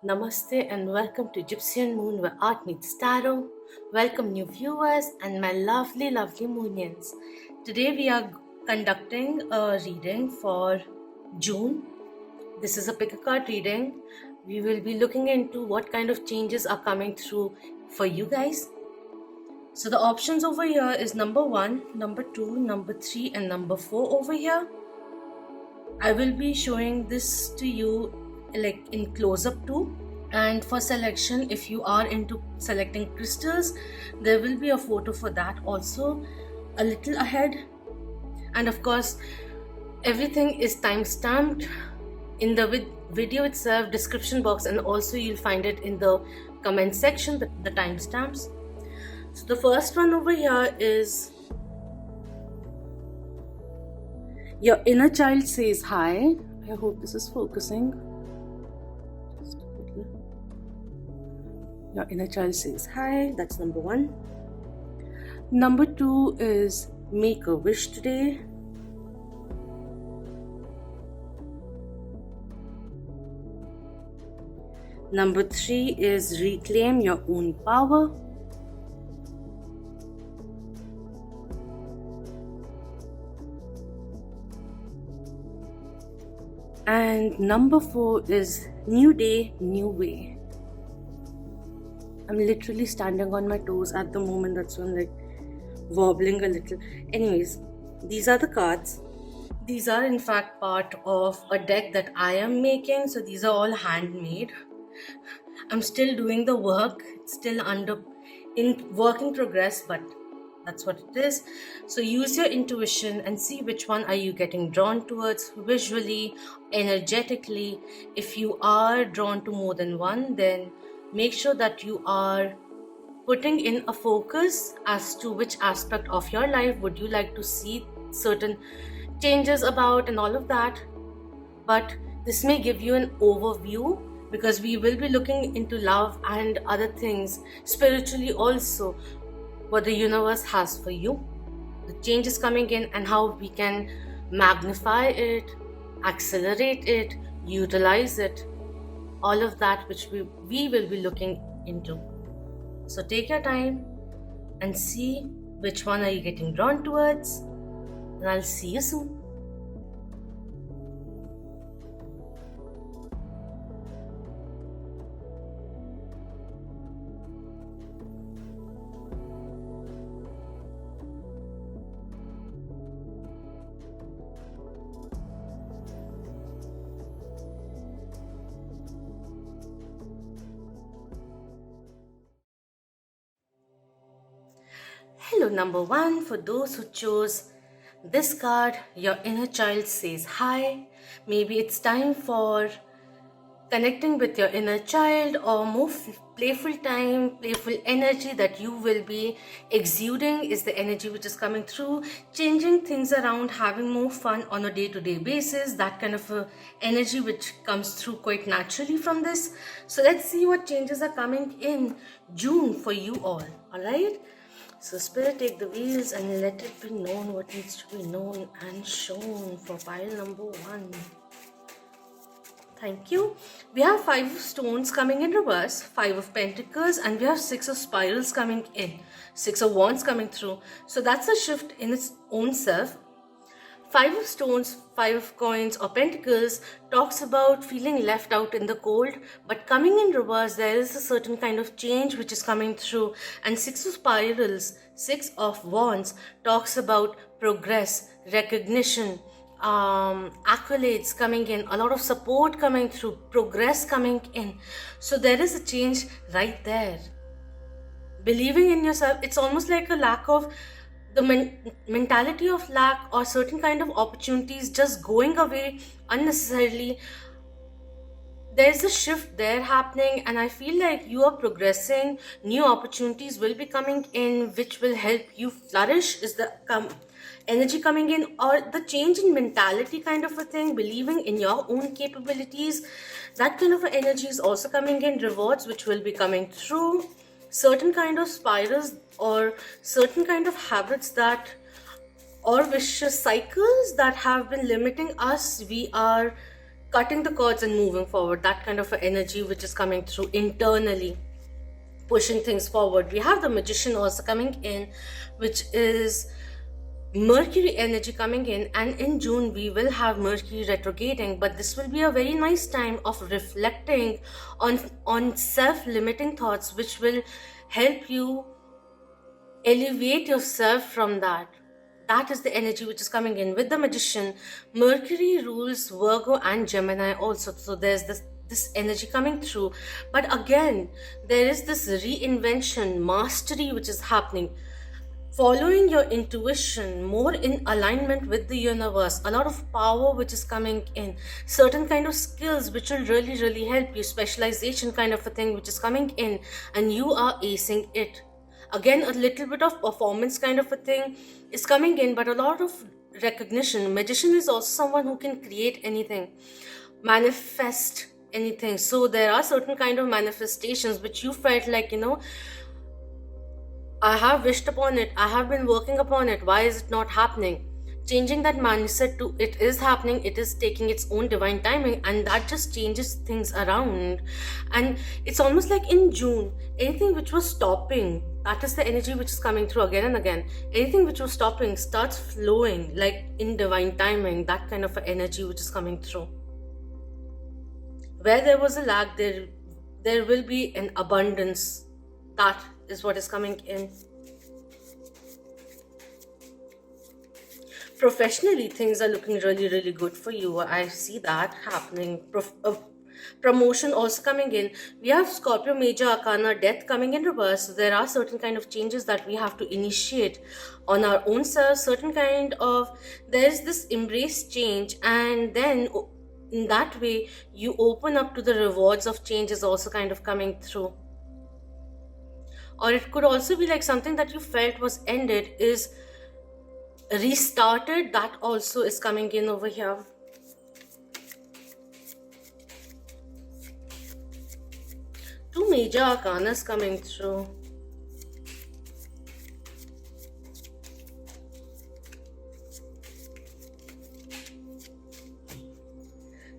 Namaste and welcome to Gypsy Moon where art meets tarot. Welcome new viewers and my lovely moonians. Today we are conducting a reading for June. This is a pick a card reading. We will be looking into what kind of changes are coming through for you guys. So the options over here is number 1, number 2, number 3 and number 4 over here. I will be showing this to you like in close up too. And for selection, if you are into selecting crystals, there will be a photo for that also a little ahead. And of course, everything is time stamped in the video itself, description box, and also you'll find it in the comment section, the timestamps. So the first one over here is your inner child says hi. I hope this is focusing. Your inner child says hi. That's number 1. Number 2 is make a wish today. Number 3 is reclaim your own power. And number 4 is new day, new way. I'm literally standing on my toes at the moment, that's why I'm like wobbling a little. Anyways, these are the cards. These are in fact part of a deck that I am making, so these are all handmade. I'm still doing the work, it's still in work in progress, but that's what it is. So use your intuition and see which one are you getting drawn towards visually, energetically. If you are drawn to more than one, then make sure that you are putting in a focus as to which aspect of your life would you like to see certain changes about and all of that. But this may give you an overview because we will be looking into love and other things spiritually also, what the universe has for you, the changes coming in and how we can magnify it, accelerate it, utilize it, all of that which we will be looking into. So take your time and see which one are you getting drawn towards, and I'll see you soon. Hello, number 1. For those who chose this card, your inner child says hi. Maybe it's time for connecting with your inner child or more playful time, playful energy that you will be exuding is the energy which is coming through, changing things around, having more fun on a day-to-day basis, that kind of a energy which comes through quite naturally from this. So let's see what changes are coming in June for you all right? So Spirit, take the wheels and let it be known what needs to be known and shown for pile number 1. Thank you. We have 5 of stones coming in reverse, 5 of pentacles, and we have 6 of spirals coming in, 6 of wands coming through. So that's a shift in its own self. 5 of stones, 5 of coins or pentacles talks about feeling left out in the cold, but coming in reverse there is a certain kind of change which is coming through. And 6 of spirals, 6 of wands talks about progress, recognition, accolades coming in, a lot of support coming through, progress coming in. So there is a change right there. Believing in yourself, it's almost like a lack of the mentality of lack or certain kind of opportunities just going away unnecessarily. There's a shift there happening, and I feel like you are progressing. New opportunities will be coming in which will help you flourish is the energy coming in, or the change in mentality kind of a thing, believing in your own capabilities. That kind of energy is also coming in. Rewards which will be coming through, certain kind of spirals or certain kind of habits that or vicious cycles that have been limiting us, we are cutting the cords and moving forward, that kind of energy which is coming through internally, pushing things forward. We have the Magician also coming in, which is Mercury energy coming in, and in June we will have Mercury retrograding, but this will be a very nice time of reflecting on self-limiting thoughts, which will help you elevate yourself from that. That is the energy which is coming in with the Magician. Mercury rules Virgo and Gemini also, so there's this energy coming through. But again, there is this reinvention, mastery which is happening, following your intuition, more in alignment with the universe, a lot of power which is coming in, certain kind of skills which will really help you, specialization kind of a thing which is coming in, and you are acing it. Again, a little bit of performance kind of a thing is coming in, but a lot of recognition. Magician is also someone who can create anything, manifest anything. So there are certain kind of manifestations which you felt like, I have wished upon it, I have been working upon it, why is it not happening? Changing that mindset to it is happening, it is taking its own divine timing, and that just changes things around. And it's almost like in June, anything which was stopping, that is the energy which is coming through again and again. Anything which was stopping starts flowing like in divine timing, that kind of energy which is coming through. Where there was a lack, there will be an abundance. That is what is coming in. Professionally, things are looking really good for you. I see that happening. Promotion also coming in. We have Scorpio Major Arcana Death coming in reverse. So there are certain kind of changes that we have to initiate on our own self. Certain kind of, there's this embrace change, and then in that way you open up to the rewards of change is also kind of coming through. Or it could also be like something that you felt was ended is restarted. That also is coming in over here. Two major arcanas coming through.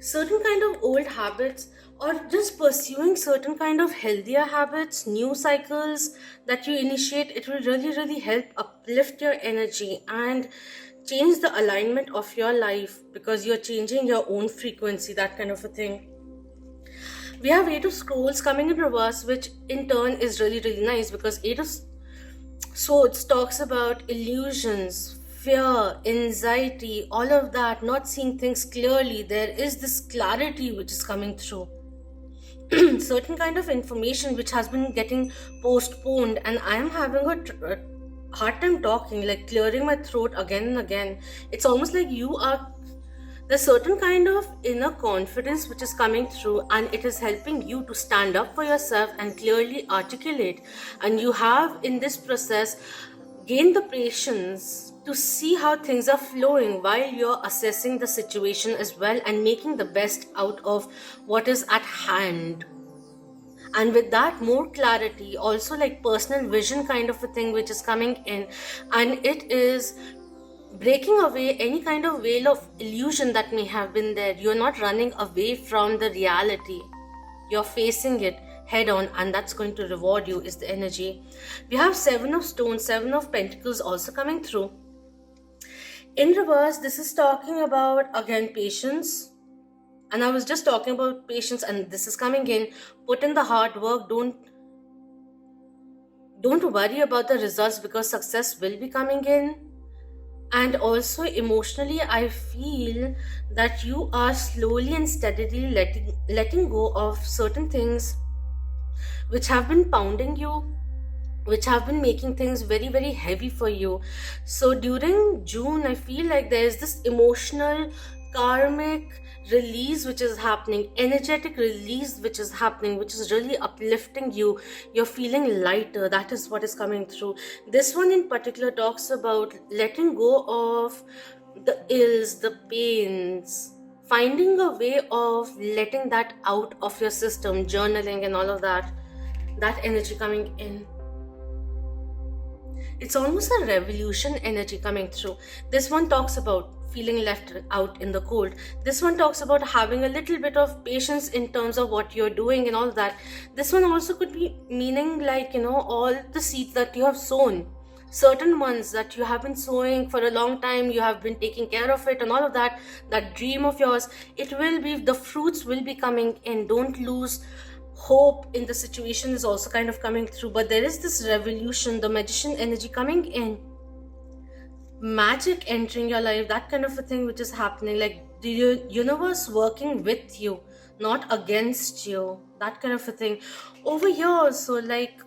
Certain kind of old habits, or just pursuing certain kind of healthier habits, new cycles that you initiate, it will really help uplift your energy and change the alignment of your life, because you're changing your own frequency, that kind of a thing. We have Eight of Scrolls coming in reverse, which in turn is really nice, because Eight of Swords talks about illusions, fear, anxiety, all of that, not seeing things clearly. There is this clarity which is coming through. Certain kind of information which has been getting postponed, and I am having a hard time talking, like clearing my throat again and again. It's almost like there's certain kind of inner confidence which is coming through, and it is helping you to stand up for yourself and clearly articulate. And you have in this process gained the patience to see how things are flowing while you're assessing the situation as well, and making the best out of what is at hand. And with that, more clarity, also like personal vision kind of a thing which is coming in, and it is breaking away any kind of veil of illusion that may have been there. You're not running away from the reality, you're facing it head on, and that's going to reward you, is the energy. We have Seven of Stones, Seven of Pentacles also coming through. In reverse, this is talking about, again, patience. And I was just talking about patience, and this is coming in. Put in the hard work. Don't worry about the results, because success will be coming in. And also emotionally, I feel that you are slowly and steadily letting go of certain things which have been pounding you, which have been making things very heavy for you. So during June, I feel like there is this emotional karmic release which is happening, energetic release which is happening, which is really uplifting you. You're feeling lighter. That is what is coming through. This one in particular talks about letting go of the ills, the pains, finding a way of letting that out of your system, journaling and all of that energy coming in. It's almost a revolution energy coming through. This one talks about feeling left out in the cold. This one talks about having a little bit of patience in terms of what you're doing and all that. This one also could be meaning like, all the seeds that you have sown, certain ones that you have been sowing for a long time, you have been taking care of it and all of that, that dream of yours, the fruits will be coming in. Don't lose hope in the situation is also kind of coming through. But there is this revolution, the magician energy coming in, magic entering your life, that kind of a thing which is happening, like the universe working with you, not against you, that kind of a thing over here. So like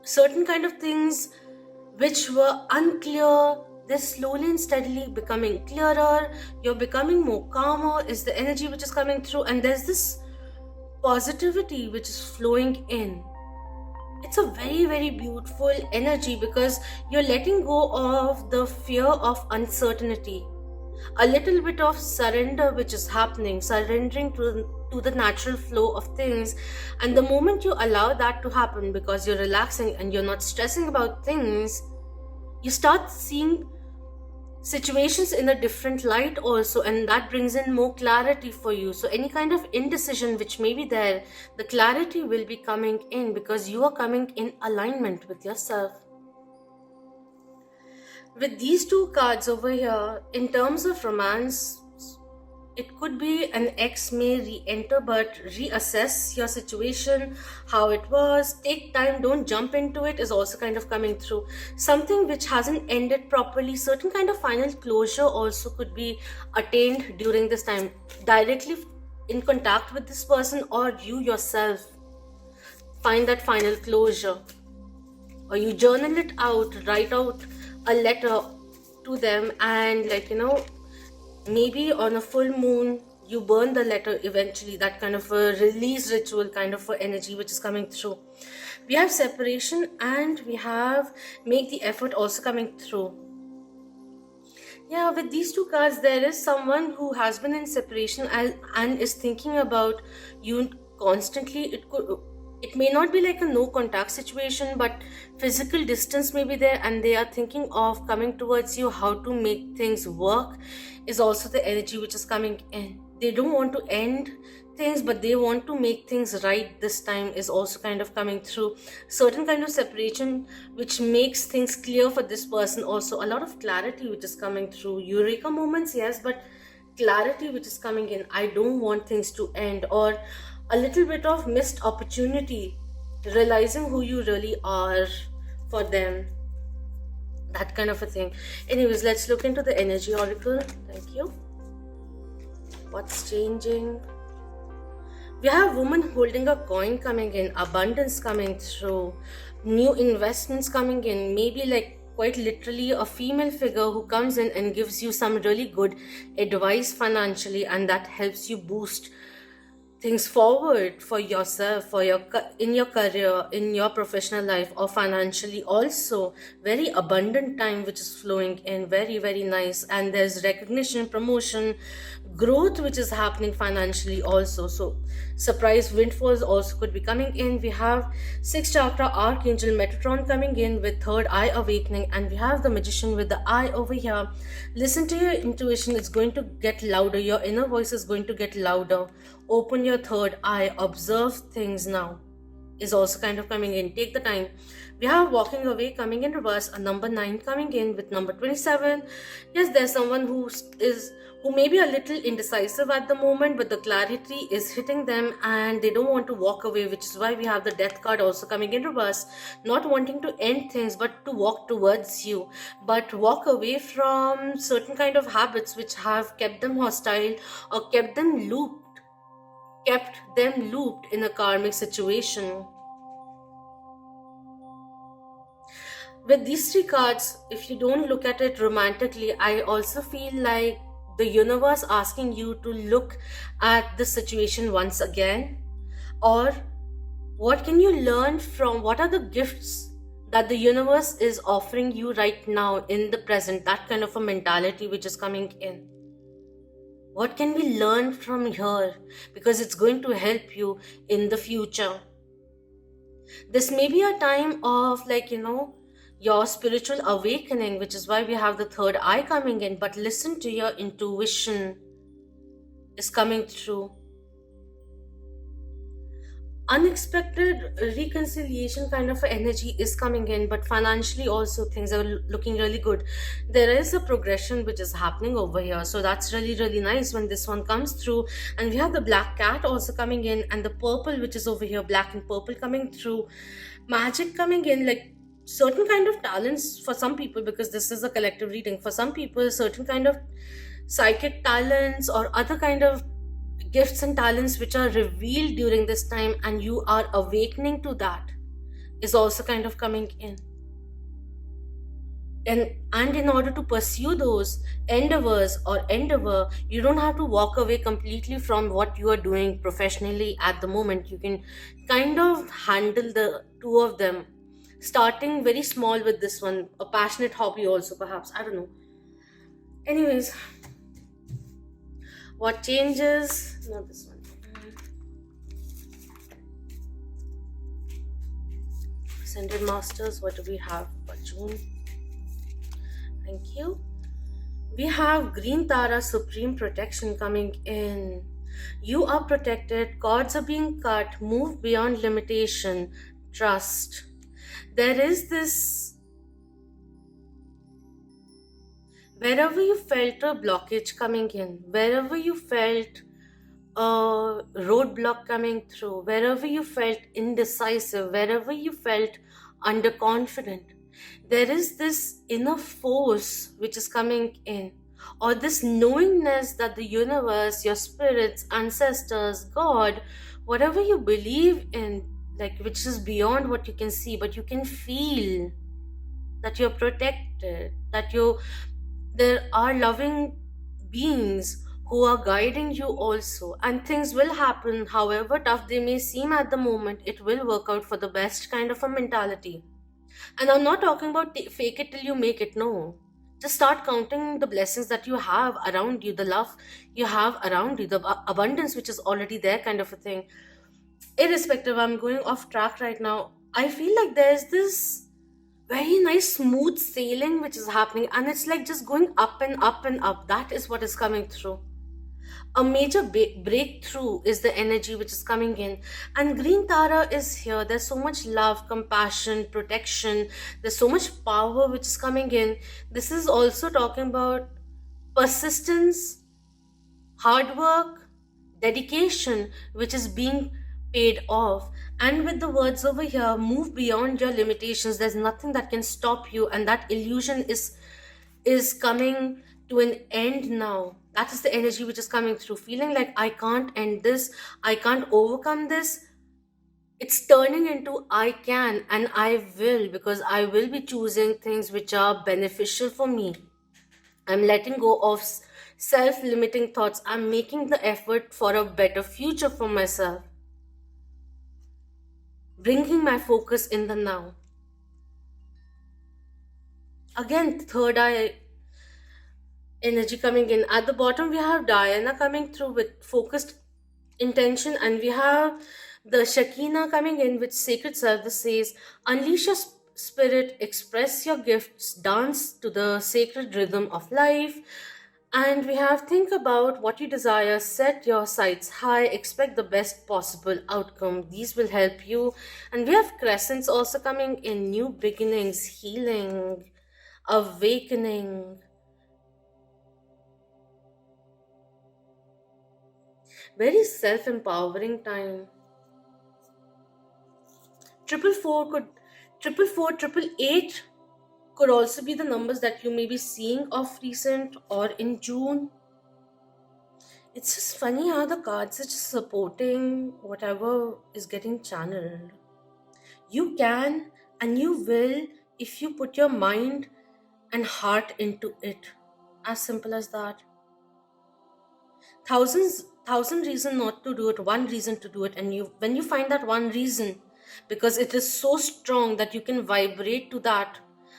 certain kind of things which were unclear, they're slowly and steadily becoming clearer. You're becoming more calmer is the energy which is coming through, and there's this positivity which is flowing in. It's a very, very beautiful energy because you're letting go of the fear of uncertainty. A little bit of surrender which is happening, surrendering to the natural flow of things. And the moment you allow that to happen, because you're relaxing and you're not stressing about things, you start seeing situations in a different light also, and that brings in more clarity for you. So any kind of indecision which may be there, the clarity will be coming in because you are coming in alignment with yourself. With these two cards over here, in terms of romance, it could be an ex may re-enter, but reassess your situation, how it was, take time, don't jump into it is also kind of coming through. Something which hasn't ended properly, certain kind of final closure also could be attained during this time, directly in contact with this person, or you yourself find that final closure, or you journal it out, write out a letter to them, and maybe on a full moon you burn the letter eventually, that kind of a release ritual kind of a energy which is coming through. We have separation and we have make the effort also coming through. Yeah, with these two cards, there is someone who has been in separation and is thinking about you constantly. It may not be like a no contact situation, but physical distance may be there, and they are thinking of coming towards you. How to make things work is also the energy which is coming in. They don't want to end things, but they want to make things right this time is also kind of coming through. Certain kind of separation which makes things clear for this person also. A lot of clarity which is coming through. Eureka moments, yes, but clarity which is coming in. I don't want things to end, or a little bit of missed opportunity, realizing who you really are for them, that kind of a thing. Anyways, let's look into the energy oracle. Thank you. What's changing? We have woman holding a coin coming in, abundance coming through, new investments coming in, maybe like quite literally a female figure who comes in and gives you some really good advice financially, and that helps you boost things forward for yourself, for in your career, in your professional life, or financially also. Very abundant time which is flowing in, very, very nice. And there's recognition, promotion, growth which is happening financially also. So surprise windfalls also could be coming in. We have 6th chakra archangel Metatron coming in with third eye awakening, and we have the magician with the eye over here. Listen to your intuition, it's going to get louder. Your inner voice is going to get louder. Open your third eye, observe things now is also kind of coming in. Take the time. We have walking away coming in reverse, a number 9 coming in with number 27. Yes, there's someone who may be a little indecisive at the moment, but the clarity is hitting them and they don't want to walk away, which is why we have the death card also coming in reverse. Not wanting to end things, but to walk towards you, but walk away from certain kind of habits which have kept them hostile or kept them looped in a karmic situation. With these 3 cards, if you don't look at it romantically, I also feel like the universe asking you to look at the situation once again, or what can you learn from, what are the gifts that the universe is offering you right now in the present, that kind of a mentality which is coming in. What can we learn from here? Because it's going to help you in the future. This may be a time of your spiritual awakening, which is why we have the third eye coming in. But listen to your intuition is coming through. Unexpected reconciliation kind of energy is coming in, but financially also things are looking really good. There is a progression which is happening over here, so that's really, really nice when this one comes through. And we have the black cat also coming in, and the purple, which is over here, black and purple coming through. Magic coming in, like certain kind of talents for some people, because this is a collective reading. For some people, certain kind of psychic talents or other kind of gifts and talents which are revealed during this time, and you are awakening to that, is also kind of coming in. And in order to pursue those endeavor, you don't have to walk away completely from what you are doing professionally at the moment. You can kind of handle the two of them, starting very small with this one, a passionate hobby also, perhaps, I don't know. Anyways, what changes? Not this one. Ascended Masters, what do we have for June? Thank you. We have Green Tara, Supreme Protection coming in. You are protected, cords are being cut, move beyond limitation, trust. There is this, wherever you felt a blockage coming in, wherever you felt a roadblock coming through, wherever you felt indecisive, wherever you felt underconfident, there is this inner force which is coming in, or this knowingness that the universe, your spirits, ancestors, God, whatever you believe in, like which is beyond what you can see, but you can feel that you're protected, that there are loving beings who are guiding you also, and things will happen. However tough they may seem at the moment, it will work out for the best kind of a mentality. And I'm not talking about fake it till you make it. No, just start counting the blessings that you have around you, the love you have around you, the abundance which is already there, kind of a thing. Irrespective, I'm going off track right now. I feel like there's this very nice smooth sailing which is happening, and it's like just going up and up and up. That is what is coming through. A major breakthrough is the energy which is coming in, and Green Tara is here. There's so much love, compassion, protection, there's so much power which is coming in. This is also talking about persistence, hard work, dedication, which is being paid off. And with the words over here, move beyond your limitations. There's nothing that can stop you, and that illusion is coming to an end now. That is the energy which is coming through. Feeling like I can't end this, I can't overcome this. It's turning into I can and I will, because I will be choosing things which are beneficial for me. I'm letting go of self-limiting thoughts. I'm making the effort for a better future for myself. Bringing my focus in the now. Again, third eye energy coming in. At the bottom, we have Diana coming through with focused intention, and we have the Shekinah coming in with sacred service. Says, unleash your spirit, express your gifts, dance to the sacred rhythm of life. And we have think about what you desire, set your sights high, expect the best possible outcome. These will help you. And we have crescents also coming in, new beginnings, healing, awakening. Very self-empowering time. 444, 888 could also be the numbers that you may be seeing of recent or in June. It's just funny how the cards are just supporting whatever is getting channeled. You can and you will if you put your mind and heart into it. As simple as that. Thousand reasons not to do it, one reason to do it. And when you find that one reason, because it is so strong that you can vibrate to that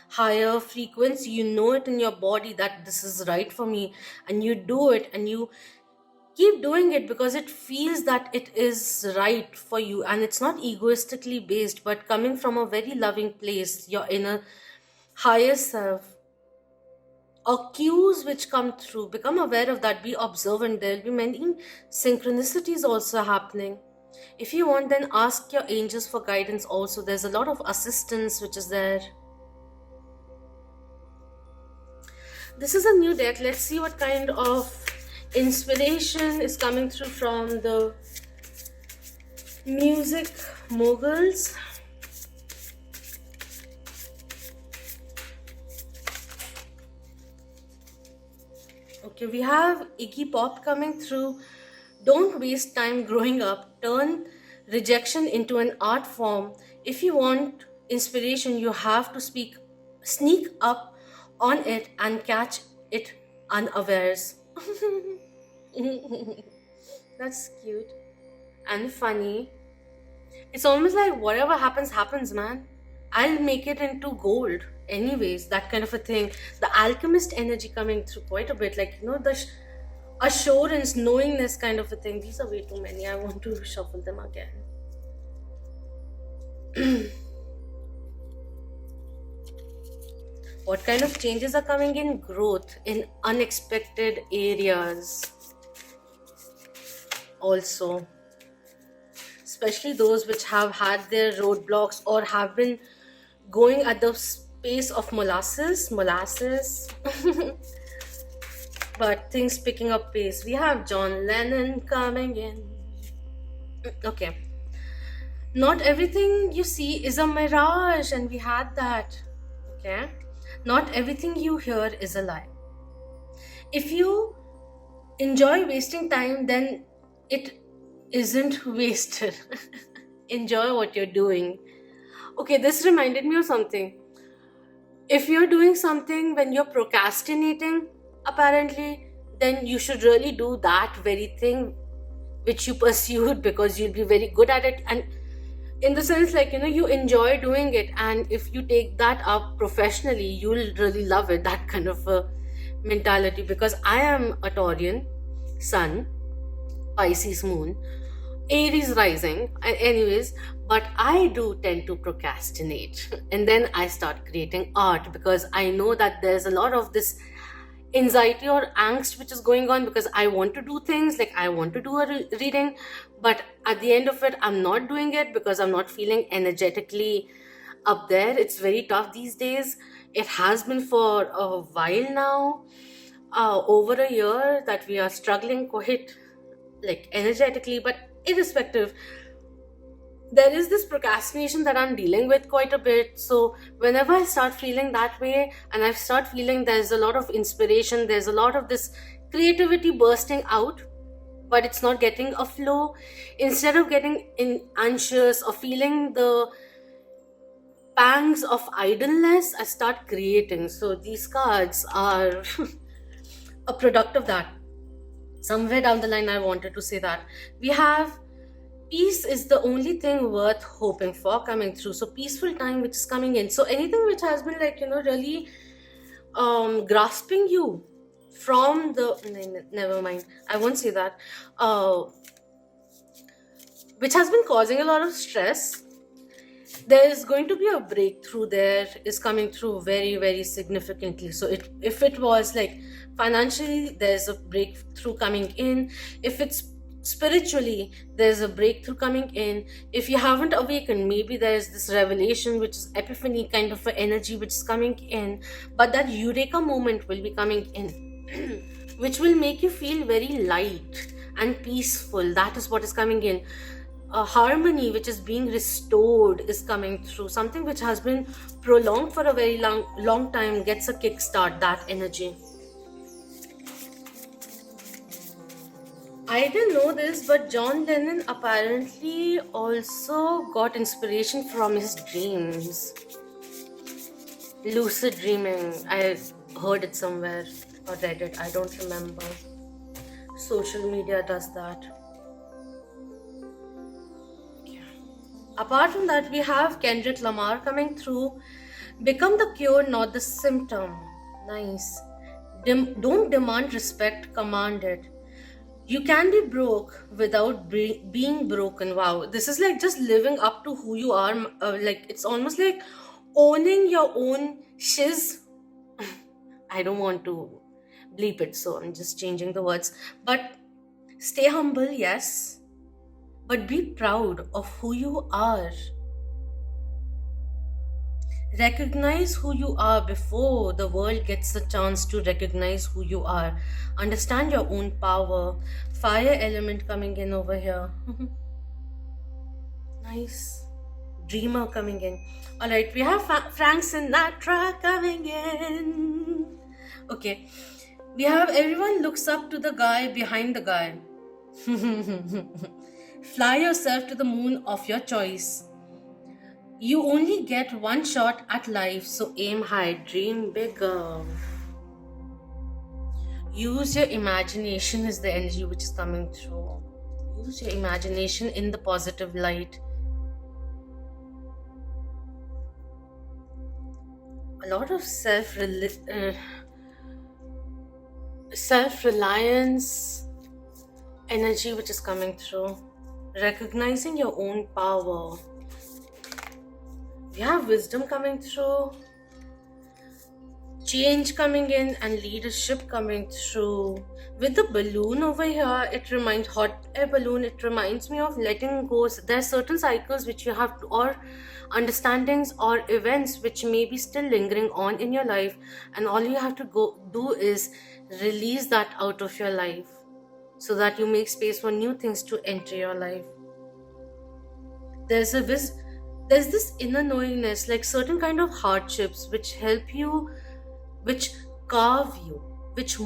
higher frequency, you know it in your body that this is right for me, and you do it, and you keep doing it because it feels that it is right for you, and it's not egoistically based but coming from a very loving place, your inner higher self, or cues which come through. Become aware of that, be observant. There will be many synchronicities also happening. If you want, then ask your angels for guidance also. There's a lot of assistance which is there. This is a new deck. Let's see what kind of inspiration is coming through from the music moguls. Okay, we have Iggy Pop coming through. Don't waste time growing up. Turn rejection into an art form. If you want inspiration, you have to sneak up on it and catch it unawares. That's cute and funny. It's almost like whatever happens, happens, man. I'll make it into gold. Anyways, that kind of a thing. The alchemist energy coming through quite a bit. Like, the assurance, knowingness kind of a thing. These are way too many. I want to shuffle them again. What kind of changes are coming in? Growth in unexpected areas. Also, especially those which have had their roadblocks or have been going at the pace of molasses. But things picking up pace. We have John Lennon coming in. Okay. Not everything you see is a mirage, and we had that. Okay. Not everything you hear is a lie. If you enjoy wasting time, then it isn't wasted. Enjoy what you're doing. Okay, this reminded me of something. If you're doing something when you're procrastinating, apparently, then you should really do that very thing which you pursued, because you'll be very good at it. And in the sense, like, you enjoy doing it, and if you take that up professionally, you'll really love it. That kind of a mentality. Because I am a Taurian sun, Pisces moon, Aries rising, and anyways, but I do tend to procrastinate, and then I start creating art, because I know that there's a lot of this anxiety or angst which is going on, because I want to do things, like I want to do a reading, but at the end of it, I'm not doing it because I'm not feeling energetically up there. It's very tough these days. It has been for a while now, over a year, that we are struggling quite, like, energetically. But irrespective, there is this procrastination that I'm dealing with quite a bit. So whenever I start feeling that way, and I start feeling there's a lot of inspiration, there's a lot of this creativity bursting out, but it's not getting a flow, instead of getting anxious or feeling the pangs of idleness, I start creating. So these cards are a product of that. Somewhere down the line, I wanted to say that. We have peace is the only thing worth hoping for coming through. So peaceful time which is coming in. So anything which has been, like, really grasping you from the never mind, I won't say that, which has been causing a lot of stress, there's going to be a breakthrough there is coming through very, very significantly. So if it was like financially, there's a breakthrough coming in. If it's spiritually, there's a breakthrough coming in. If you haven't awakened, maybe there's this revelation, which is epiphany kind of an energy which is coming in. But that eureka moment will be coming in which will make you feel very light and peaceful. That is what is coming in. A harmony which is being restored is coming through. Something which has been prolonged for a very long time gets a kickstart. That energy. I didn't know this, but John Lennon apparently also got inspiration from his dreams. Lucid dreaming. I heard it somewhere or read it. I don't remember. Social media does that. Apart from that, we have Kendrick Lamar coming through. Become the cure, not the symptom. Nice. Don't demand respect, command it. You can be broke without being broken. Wow. This is like just living up to who you are. Like, it's almost like owning your own shiz. I don't want to bleep it, so I'm just changing the words. But stay humble, yes, but be proud of who you are. Recognize who you are before the world gets the chance to recognize who you are. Understand your own power. Fire element coming in over here. Nice. Dreamer coming in. Alright, we have Frank Sinatra coming in. Okay. We have everyone looks up to the guy behind the guy. Fly yourself to the moon of your choice. You only get one shot at life, so aim high, dream bigger. Use your imagination is the energy which is coming through. Use your imagination in the positive light. A lot of self-reliance energy which is coming through. Recognizing your own power. We have wisdom coming through, change coming in, and leadership coming through. With the balloon over here, it reminds hot air balloon. It reminds me of letting go. There are certain cycles which you have to, or understandings or events which may be still lingering on in your life, and all you have to go do is release that out of your life, so that you make space for new things to enter your life. There's this inner knowingness, like certain kind of hardships which help you, which carve you, which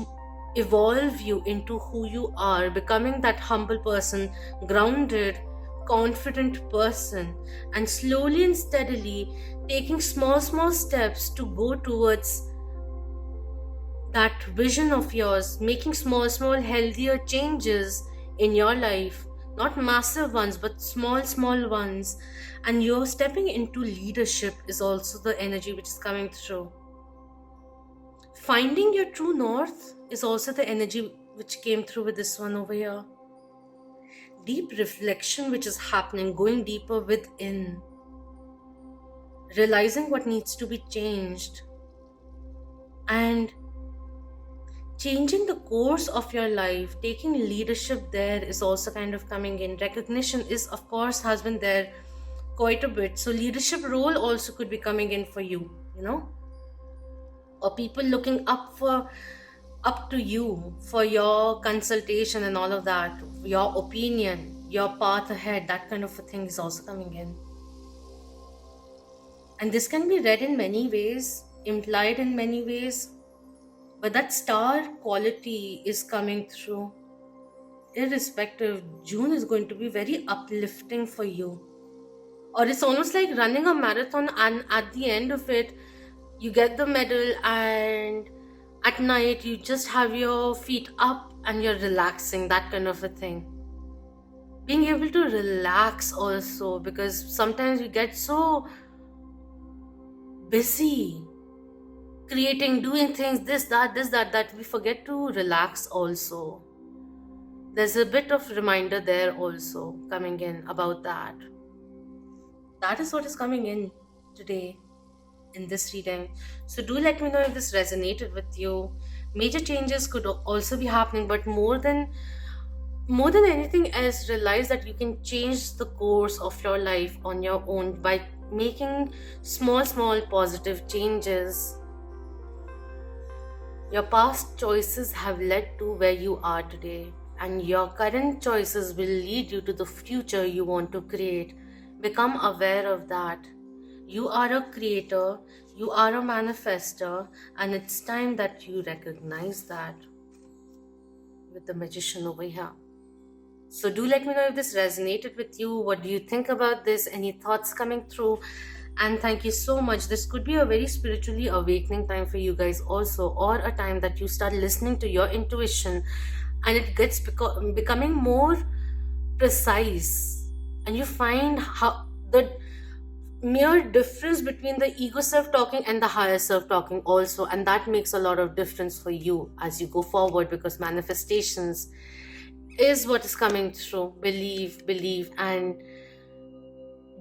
evolve you into who you are, becoming that humble person, grounded, confident person, and slowly and steadily taking small steps to go towards that vision of yours, making small healthier changes in your life. Not massive ones, but small ones. And you're stepping into leadership is also the energy which is coming through. Finding your true north is also the energy which came through with this one over here. Deep reflection which is happening, going deeper within. Realizing what needs to be changed. And changing the course of your life, taking leadership there is also kind of coming in. Recognition is, of course, has been there quite a bit. So leadership role also could be coming in for you, or people looking up to you for your consultation and all of that, your opinion, your path ahead, that kind of a thing is also coming in. And this can be read in many ways, implied in many ways. But that star quality is coming through. Irrespective, June is going to be very uplifting for you. Or it's almost like running a marathon, and at the end of it, you get the medal, and at night you just have your feet up and you're relaxing, that kind of a thing. Being able to relax also, because sometimes we get so busy creating, doing things, this, that we forget to relax also. There's a bit of reminder there also coming in about that. That is what is coming in today in this reading. So do let me know if this resonated with you. Major changes could also be happening, but more than anything else, realize that you can change the course of your life on your own by making small positive changes. Your past choices have led to where you are today, and your current choices will lead you to the future you want to create. Become aware of that. You are a creator, you are a manifester, and it's time that you recognize that with the magician over here. So do let me know if this resonated with you. What do you think about this? Any thoughts coming through? And thank you so much. This could be a very spiritually awakening time for you guys also, or a time that you start listening to your intuition and it gets becoming more precise, and you find how the mere difference between the ego self talking and the higher self talking also, and that makes a lot of difference for you as you go forward, because manifestations is what is coming through. Believe and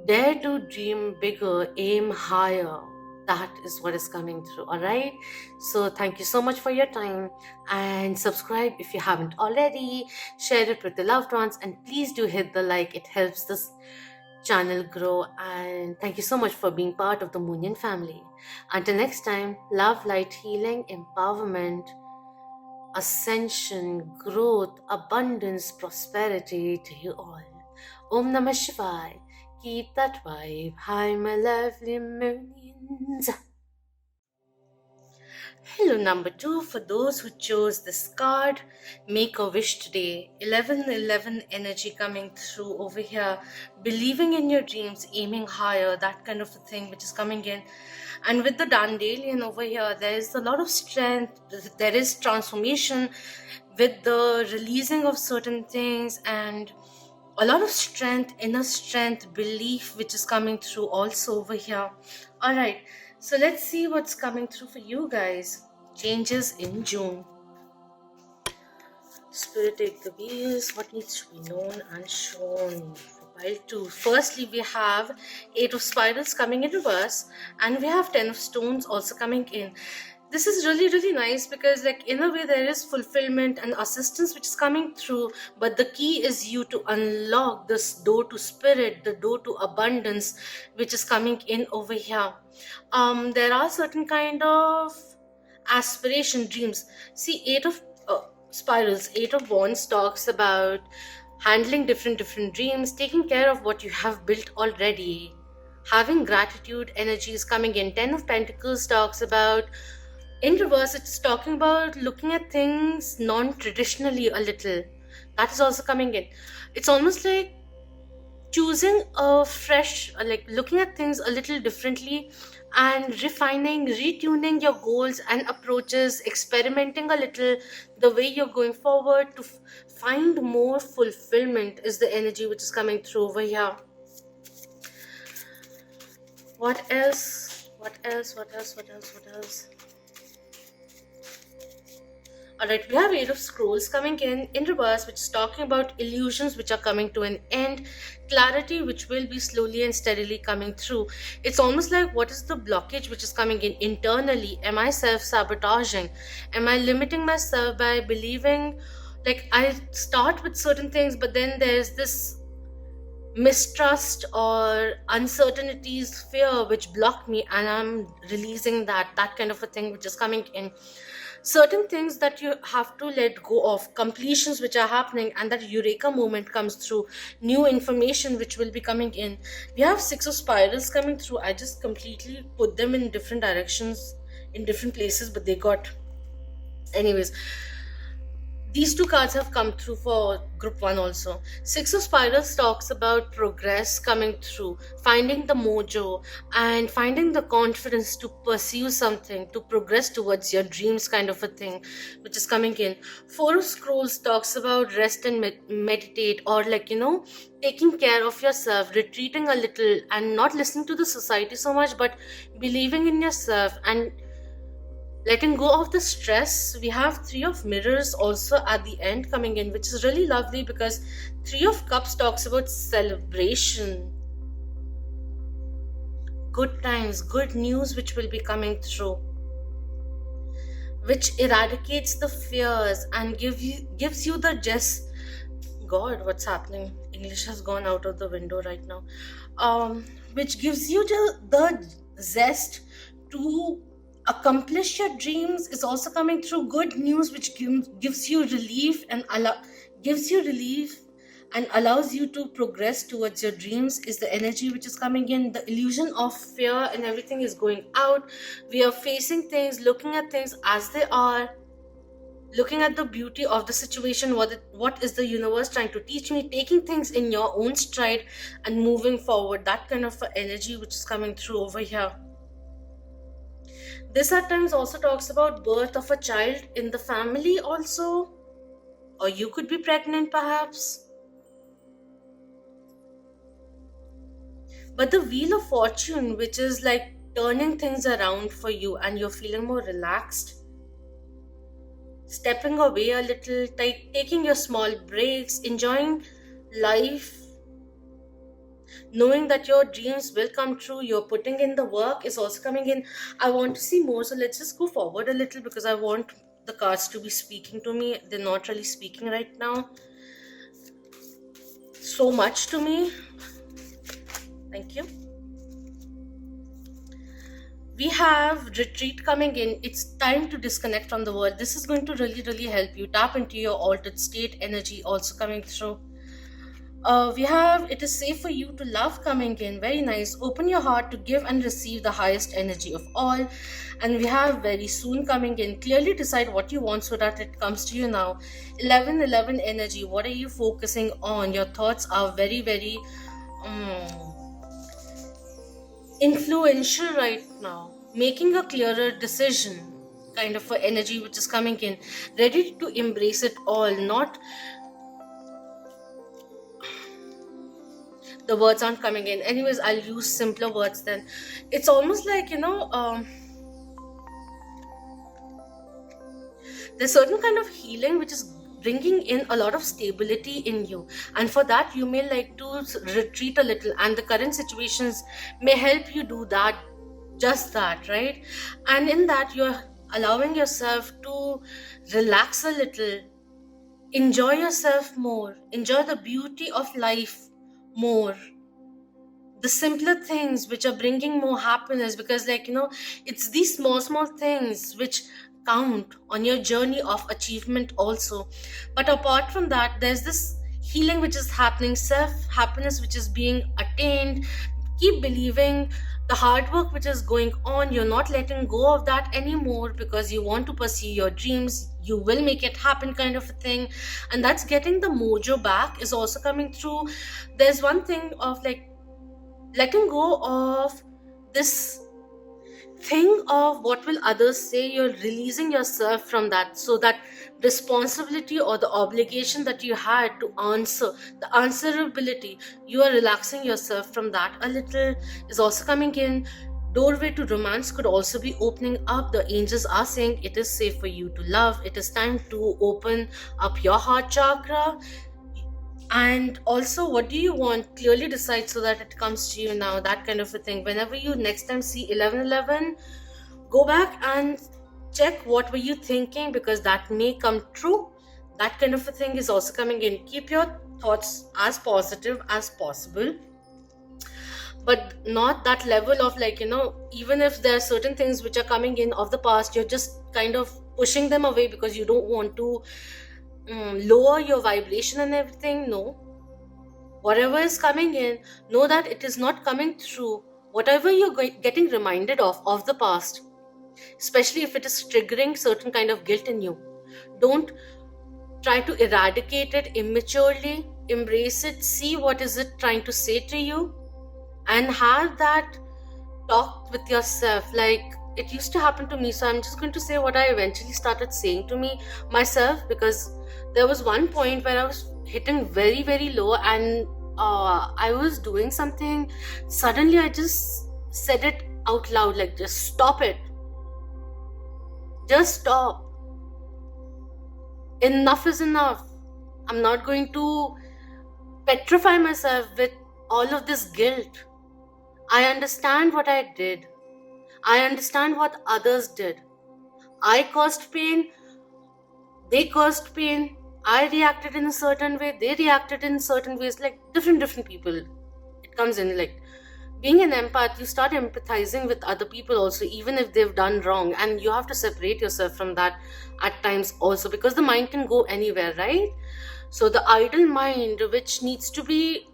dare to dream bigger, aim higher. That is what is coming through. All right, so thank you so much for your time, and subscribe if you haven't already. Share it with the loved ones, and please do hit the like. It helps this channel grow. And thank you so much for being part of the Moonian family. Until next time, love, light, healing, empowerment, ascension, growth, abundance, prosperity to you all. Om Namah Shivaya. Keep that vibe. Hi, my lovely Moonians. Hello, number 2. For those who chose this card, make a wish today. 1111 energy coming through over here. Believing in your dreams, aiming higher, that kind of a thing which is coming in. And with the Dandelion over here, there is a lot of strength. There is transformation with the releasing of certain things, and a lot of strength, inner strength, belief which is coming through also over here. All right, so let's see what's coming through for you guys. Changes in June. Spirit, take the wheels. What needs to be known and shown for pile 2? Firstly, we have 8 of spirals coming in reverse, and we have 10 of stones also coming in. This is really nice because, like, in a way there is fulfillment and assistance which is coming through, but the key is you to unlock this door to spirit, the door to abundance which is coming in over here. There are certain kind of aspiration, dreams. See, 8 of spirals, 8 of wands talks about handling different dreams, taking care of what you have built already, having gratitude energies coming in. 10 of pentacles talks about, in reverse, it's talking about looking at things non-traditionally a little. That is also coming in. It's almost like choosing a fresh, like looking at things a little differently and refining, retuning your goals and approaches, experimenting a little the way you're going forward to find more fulfillment is the energy which is coming through over here. What else? Alright, we have 8 of scrolls coming in reverse, which is talking about illusions which are coming to an end, clarity which will be slowly and steadily coming through. It's almost like, what is the blockage which is coming in internally? Am I self-sabotaging? Am I limiting myself by believing, like, I start with certain things, but then there's this mistrust or uncertainties, fear which block me, and I'm releasing that kind of a thing which is coming in. Certain things that you have to let go of, completions which are happening, and that eureka moment comes through, new information which will be coming in. We have 6 of spirals coming through. I just completely put them in different directions, in different places, but they got, anyways, these 2 cards have come through for group 1 also. 6 of spirals talks about progress coming through, finding the mojo and finding the confidence to pursue something, to progress towards your dreams kind of a thing, which is coming in. 4 of scrolls talks about rest and meditate, or like, taking care of yourself, retreating a little and not listening to the society so much, but believing in yourself and letting go of the stress. We have 3 of mirrors also at the end coming in, which is really lovely because 3 of cups talks about celebration, good times, good news which will be coming through, which eradicates the fears and gives you the just, God, what's happening? English has gone out of the window right now. Which gives you the zest to accomplish your dreams is also coming through. Good news which gives you relief and allows you to progress towards your dreams is the energy which is coming in. The illusion of fear and everything is going out. We are facing things, looking at things as they are, looking at the beauty of the situation, what is the universe trying to teach me, taking things in your own stride and moving forward. That kind of energy which is coming through over here. This at times also talks about birth of a child in the family also, or you could be pregnant perhaps. But the Wheel of Fortune, which is like turning things around for you and you're feeling more relaxed, stepping away a little, taking your small breaks, enjoying life, knowing that your dreams will come true, you're putting in the work is also coming in. I want to see more, so let's just go forward a little because I want the cards to be speaking to me. They're not really speaking right now so much to me. Thank you. We have retreat coming in. It's time to disconnect from the world. This is going to really help you tap into your altered state energy also coming through. We have it is safe for you to love coming in. Very nice. Open your heart to give and receive the highest energy of all. And we have very soon coming in. Clearly decide what you want so that it comes to you now. 11 energy. What are you focusing on? Your thoughts are very influential right now. Making a clearer decision kind of a energy which is coming in. Ready to embrace it all. Not the words aren't coming in. Anyways, I'll use simpler words then. It's almost like, there's certain kind of healing which is bringing in a lot of stability in you, and for that you may like to retreat a little, and the current situations may help you do that, just that, right? And in that you're allowing yourself to relax a little, enjoy yourself more, enjoy the beauty of life more, the simpler things which are bringing more happiness, because it's these small things which count on your journey of achievement also. But apart from that, there's this healing which is happening, self happiness which is being attained. Keep believing the hard work which is going on, you're not letting go of that anymore because you want to pursue your dreams. You will make it happen kind of a thing, and that's getting the mojo back is also coming through. There's one thing of like letting go of this thing of what will others say. You're releasing yourself from that, so that responsibility or the obligation that you had to answer, the answerability, you are relaxing yourself from that a little is also coming in. Doorway to romance could also be opening up. The angels are saying it is safe for you to love. It is time to open up your heart chakra. And also, what do you want? Clearly decide so that it comes to you now, that kind of a thing. Whenever you next time see 1111, go back and check what were you thinking, because that may come true. That kind of a thing is also coming in. Keep your thoughts as positive as possible, but not that level of even if there are certain things which are coming in of the past, you're just kind of pushing them away because you don't want to lower your vibration and everything. No, whatever is coming in, know that it is not coming through. Whatever you're getting reminded of the past, especially if it is triggering certain kind of guilt in you, don't try to eradicate it immaturely. Embrace it, see what is it trying to say to you, and have that talk with yourself. Like, it used to happen to me, so I'm just going to say what I eventually started saying to me myself, because there was one point where I was hitting very low, and I was doing something. Suddenly I just said it out loud, like, just stop it, just stop, enough is enough. I'm not going to petrify myself with all of this guilt. I understand what I did. I understand what others did. I caused pain. They caused pain. I reacted in a certain way. They reacted in certain ways. Like different people. It comes in like being an empath. You start empathizing with other people also, even if they've done wrong. And you have to separate yourself from that at times also, because the mind can go anywhere, right? So the idle mind, which needs to be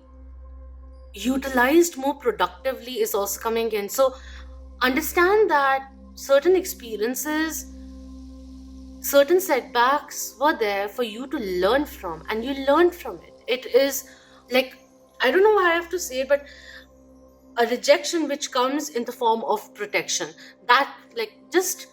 utilized more productively, is also coming in. So understand that certain experiences, certain setbacks were there for you to learn from, and you learned from it. It is like, I don't know how I have to say it, but a rejection which comes in the form of protection, that like just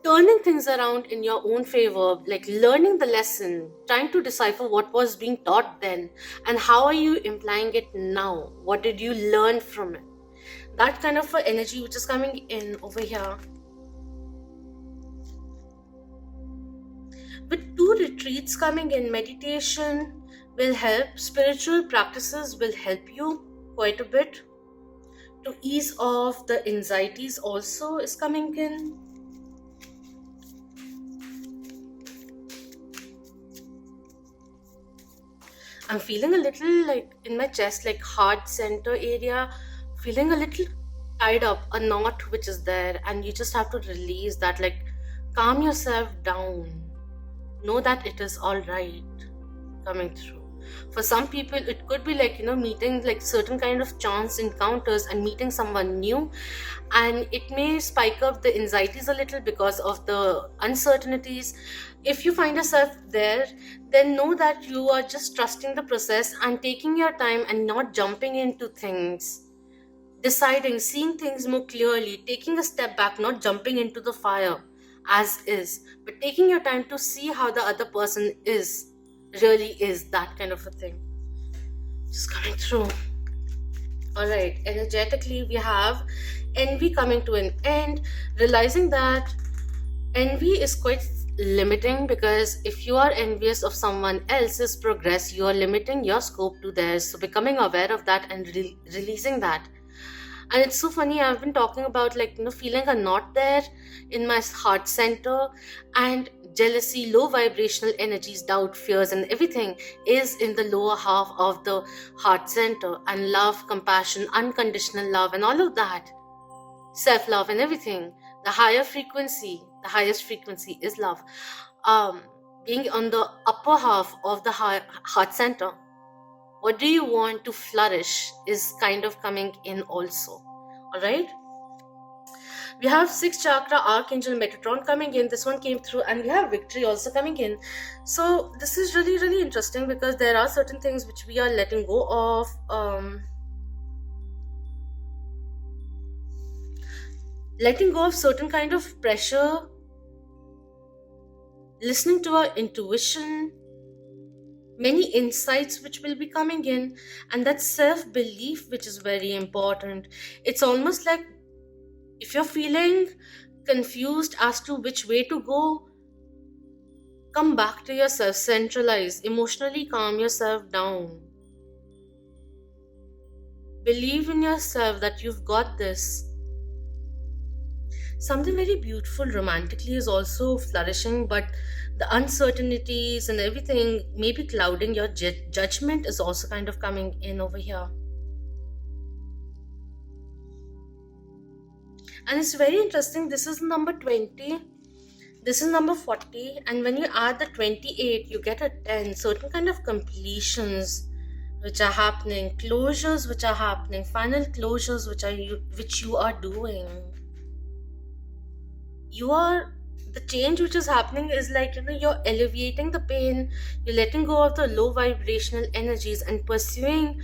turning things around in your own favor, like learning the lesson, trying to decipher what was being taught then and how are you implying it now, what did you learn from it. That kind of energy which is coming in over here. With 2 retreats coming in, meditation will help, spiritual practices will help you quite a bit to ease off the anxieties also is coming in. I'm feeling a little like in my chest, like heart center area, feeling a little tied up, a knot which is there, and you just have to release that, like calm yourself down. Know that it is all right coming through. For some people, it could be like, meeting like certain kind of chance encounters and meeting someone new, and it may spike up the anxieties a little because of the uncertainties. If you find yourself there, then know that you are just trusting the process and taking your time and not jumping into things, deciding, seeing things more clearly, taking a step back, not jumping into the fire as is, but taking your time to see how the other person really is, that kind of a thing. Just coming through. Alright, energetically, we have envy coming to an end, realizing that envy is quite limiting, because if you are envious of someone else's progress, you are limiting your scope to theirs. So becoming aware of that and releasing that. And it's so funny, I've been talking about feeling a knot there in my heart center, and jealousy, low vibrational energies, doubt, fears, and everything is in the lower half of the heart center. And love, compassion, unconditional love, and all of that, self-love and everything, the highest frequency is love. Being on the upper half of the heart center, what do you want to flourish is kind of coming in also. All right, we have 6th chakra, Archangel Metatron coming in. This one came through, and we have victory also coming in. So this is really, really interesting, because there are certain things which we are letting go of. Letting go of certain kind of pressure, listening to our intuition, many insights which will be coming in, and that self-belief which is very important. It's almost like if you're feeling confused as to which way to go, come back to yourself, centralize, emotionally calm yourself down. Believe in yourself that you've got this. Something very beautiful romantically is also flourishing, but the uncertainties and everything may be clouding your judgment is also kind of coming in over here. And it's very interesting. This is number 20. This is number 40. And when you add the 28, you get a 10. Certain kind of completions which are happening, closures which are happening, final closures which you are doing. The change which is happening is like, you're alleviating the pain, you're letting go of the low vibrational energies and pursuing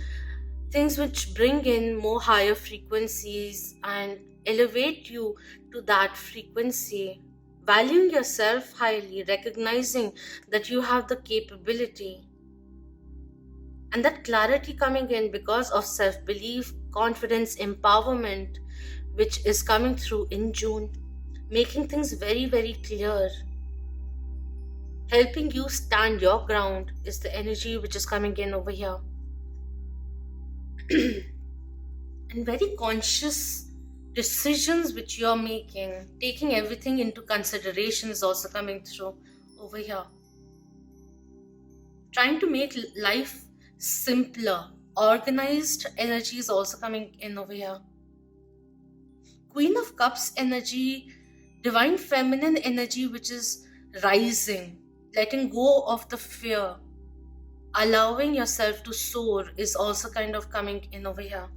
things which bring in more higher frequencies and elevate you to that frequency, valuing yourself highly, recognizing that you have the capability, and that clarity coming in because of self-belief, confidence, empowerment, which is coming through in June, making things very, very clear, helping you stand your ground is the energy which is coming in over here. And very conscious decisions which you're making, taking everything into consideration is also coming through over here. Trying to make life simpler, organized energy is also coming in over here. Queen of Cups energy, divine feminine energy which is rising, letting go of the fear, allowing yourself to soar is also kind of coming in over here.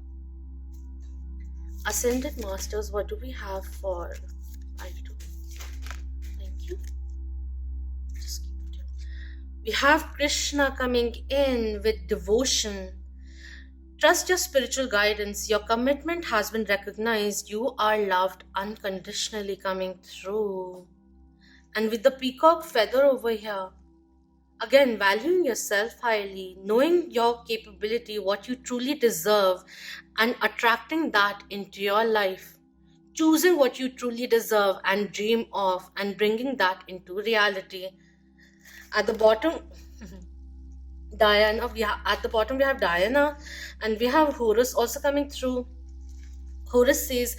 Ascended Masters, what do we have for 5-2? Thank you. Just keep it here. We have Krishna coming in with devotion. Trust your spiritual guidance. Your commitment has been recognized. You are loved unconditionally coming through. And with the peacock feather over here, again, valuing yourself highly, knowing your capability, what you truly deserve, and attracting that into your life. Choosing what you truly deserve and dream of and bringing that into reality. At the bottom, Diana, we have at the bottom we have Diana, and we have Horus also coming through. Horus says,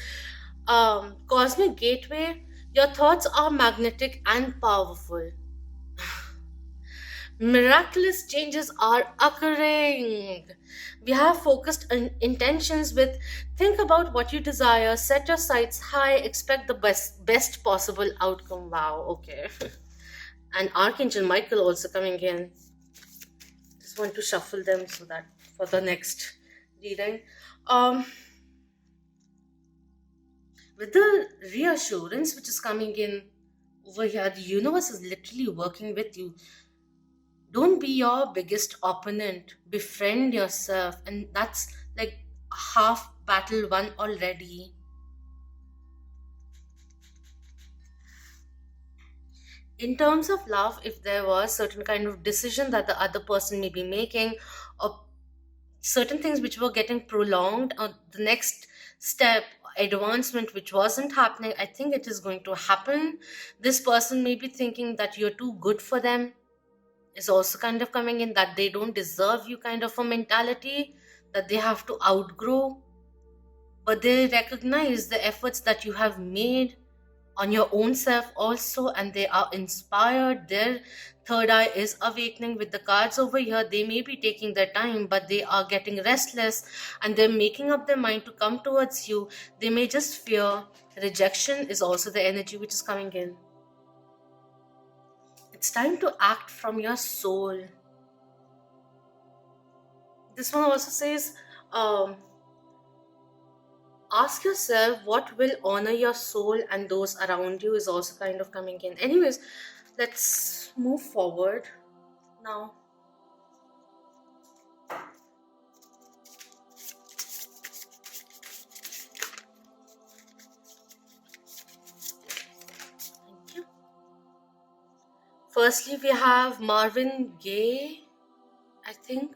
Cosmic Gateway, your thoughts are magnetic and powerful. Miraculous changes are occurring. We have focused intentions with think about what you desire, set your sights high, expect the best possible outcome. Wow, okay. And Archangel Michael also coming in. Just want to shuffle them so that for the next reading. With the reassurance which is coming in over here, the universe is literally working with you. Don't be your biggest opponent, befriend yourself, and that's like half battle won already. In terms of love, if there was certain kind of decision that the other person may be making, or certain things which were getting prolonged, or the next step advancement which wasn't happening, I think it is going to happen. This person may be thinking that you're too good for them, is also kind of coming in, that they don't deserve you kind of a mentality, that they have to outgrow. But they recognize the efforts that you have made on your own self also, and they are inspired. Their third eye is awakening with the cards over here. They may be taking their time, but they are getting restless, and they're making up their mind to come towards you. They may just fear rejection is also the energy which is coming in. It's time to act from your soul. This one also says, ask yourself what will honor your soul and those around you, is also kind of coming in. Anyways, let's move forward now. Thank you. Firstly, we have Marvin Gaye, I think.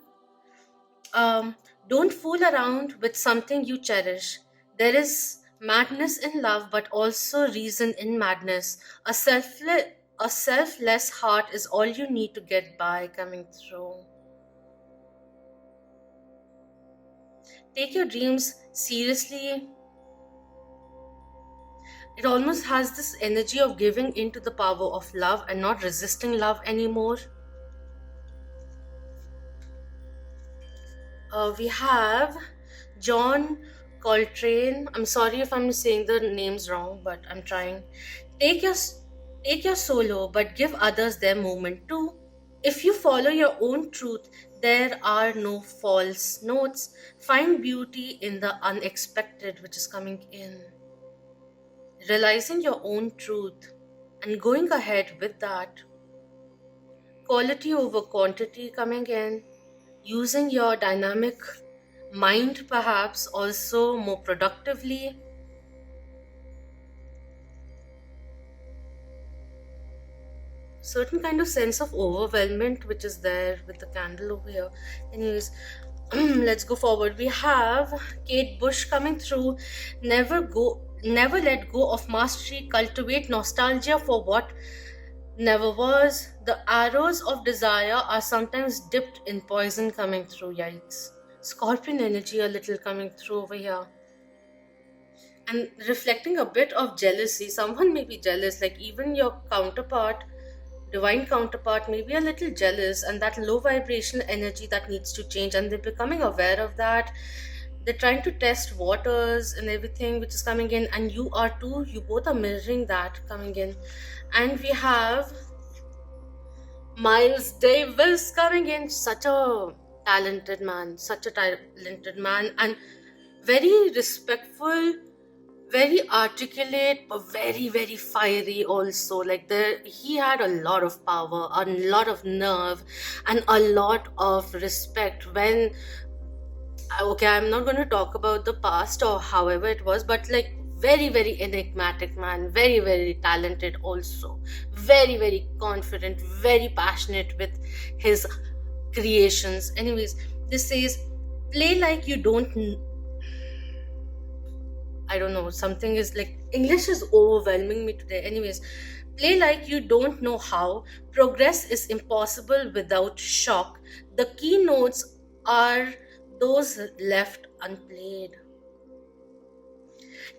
Don't fool around with something you cherish. There is madness in love, but also reason in madness. A selfless heart is all you need to get by, coming through. Take your dreams seriously. It almost has this energy of giving into the power of love and not resisting love anymore. We have John Coltrane. I'm sorry if I'm saying the names wrong, but I'm trying. Take your solo, but give others their moment too. If you follow your own truth, there are no false notes. Find beauty in the unexpected, which is coming in. Realizing your own truth and going ahead with that. Quality over quantity coming in. Using your dynamic mind perhaps also more productively. Certain kind of sense of overwhelmment which is there with the candle over here. Anyways, let's go forward. We have Kate Bush coming through. Never let go of mastery. Cultivate nostalgia for what never was. The arrows of desire are sometimes dipped in poison, coming through. Yikes. Scorpion energy a little coming through over here. And reflecting a bit of jealousy. Someone may be jealous, like even your counterpart, divine counterpart, may be a little jealous, and that low vibrational energy that needs to change, and they're becoming aware of that. They're trying to test waters and everything which is coming in, and you are too. You both are mirroring that coming in. And we have Miles Davis coming in. Such a talented man, and very respectful, very articulate, but very, very fiery also. Like he had a lot of power, a lot of nerve, and a lot of respect. When okay, I'm not going to talk about the past or however it was, but like very, very enigmatic man, very, very talented also, very, very confident, very passionate with his creations. Anyways, this says play like you don't I don't know, something is like, English is overwhelming me today. Anyways, play like you don't know how. Progress is impossible without shock. The keynotes are those left unplayed.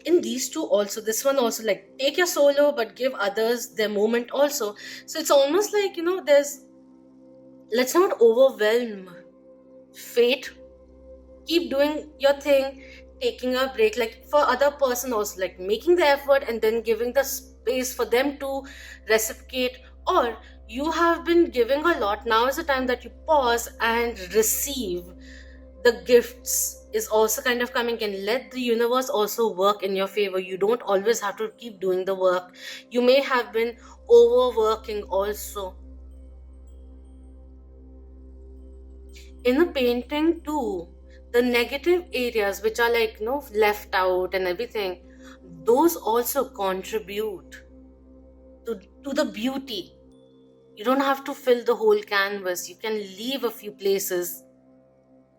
In these two also, this one also, like, take your solo but give others their moment also. So it's almost like, there's, let's not overwhelm fate. Keep doing your thing, taking a break, like for other person also, like making the effort and then giving the space for them to reciprocate. Or you have been giving a lot, now is the time that you pause and receive the gifts is also kind of coming in. Let the universe also work in your favor. You don't always have to keep doing the work. You may have been overworking also. In a painting too, the negative areas which are like left out and everything, those also contribute to the beauty. You don't have to fill the whole canvas. You can leave a few places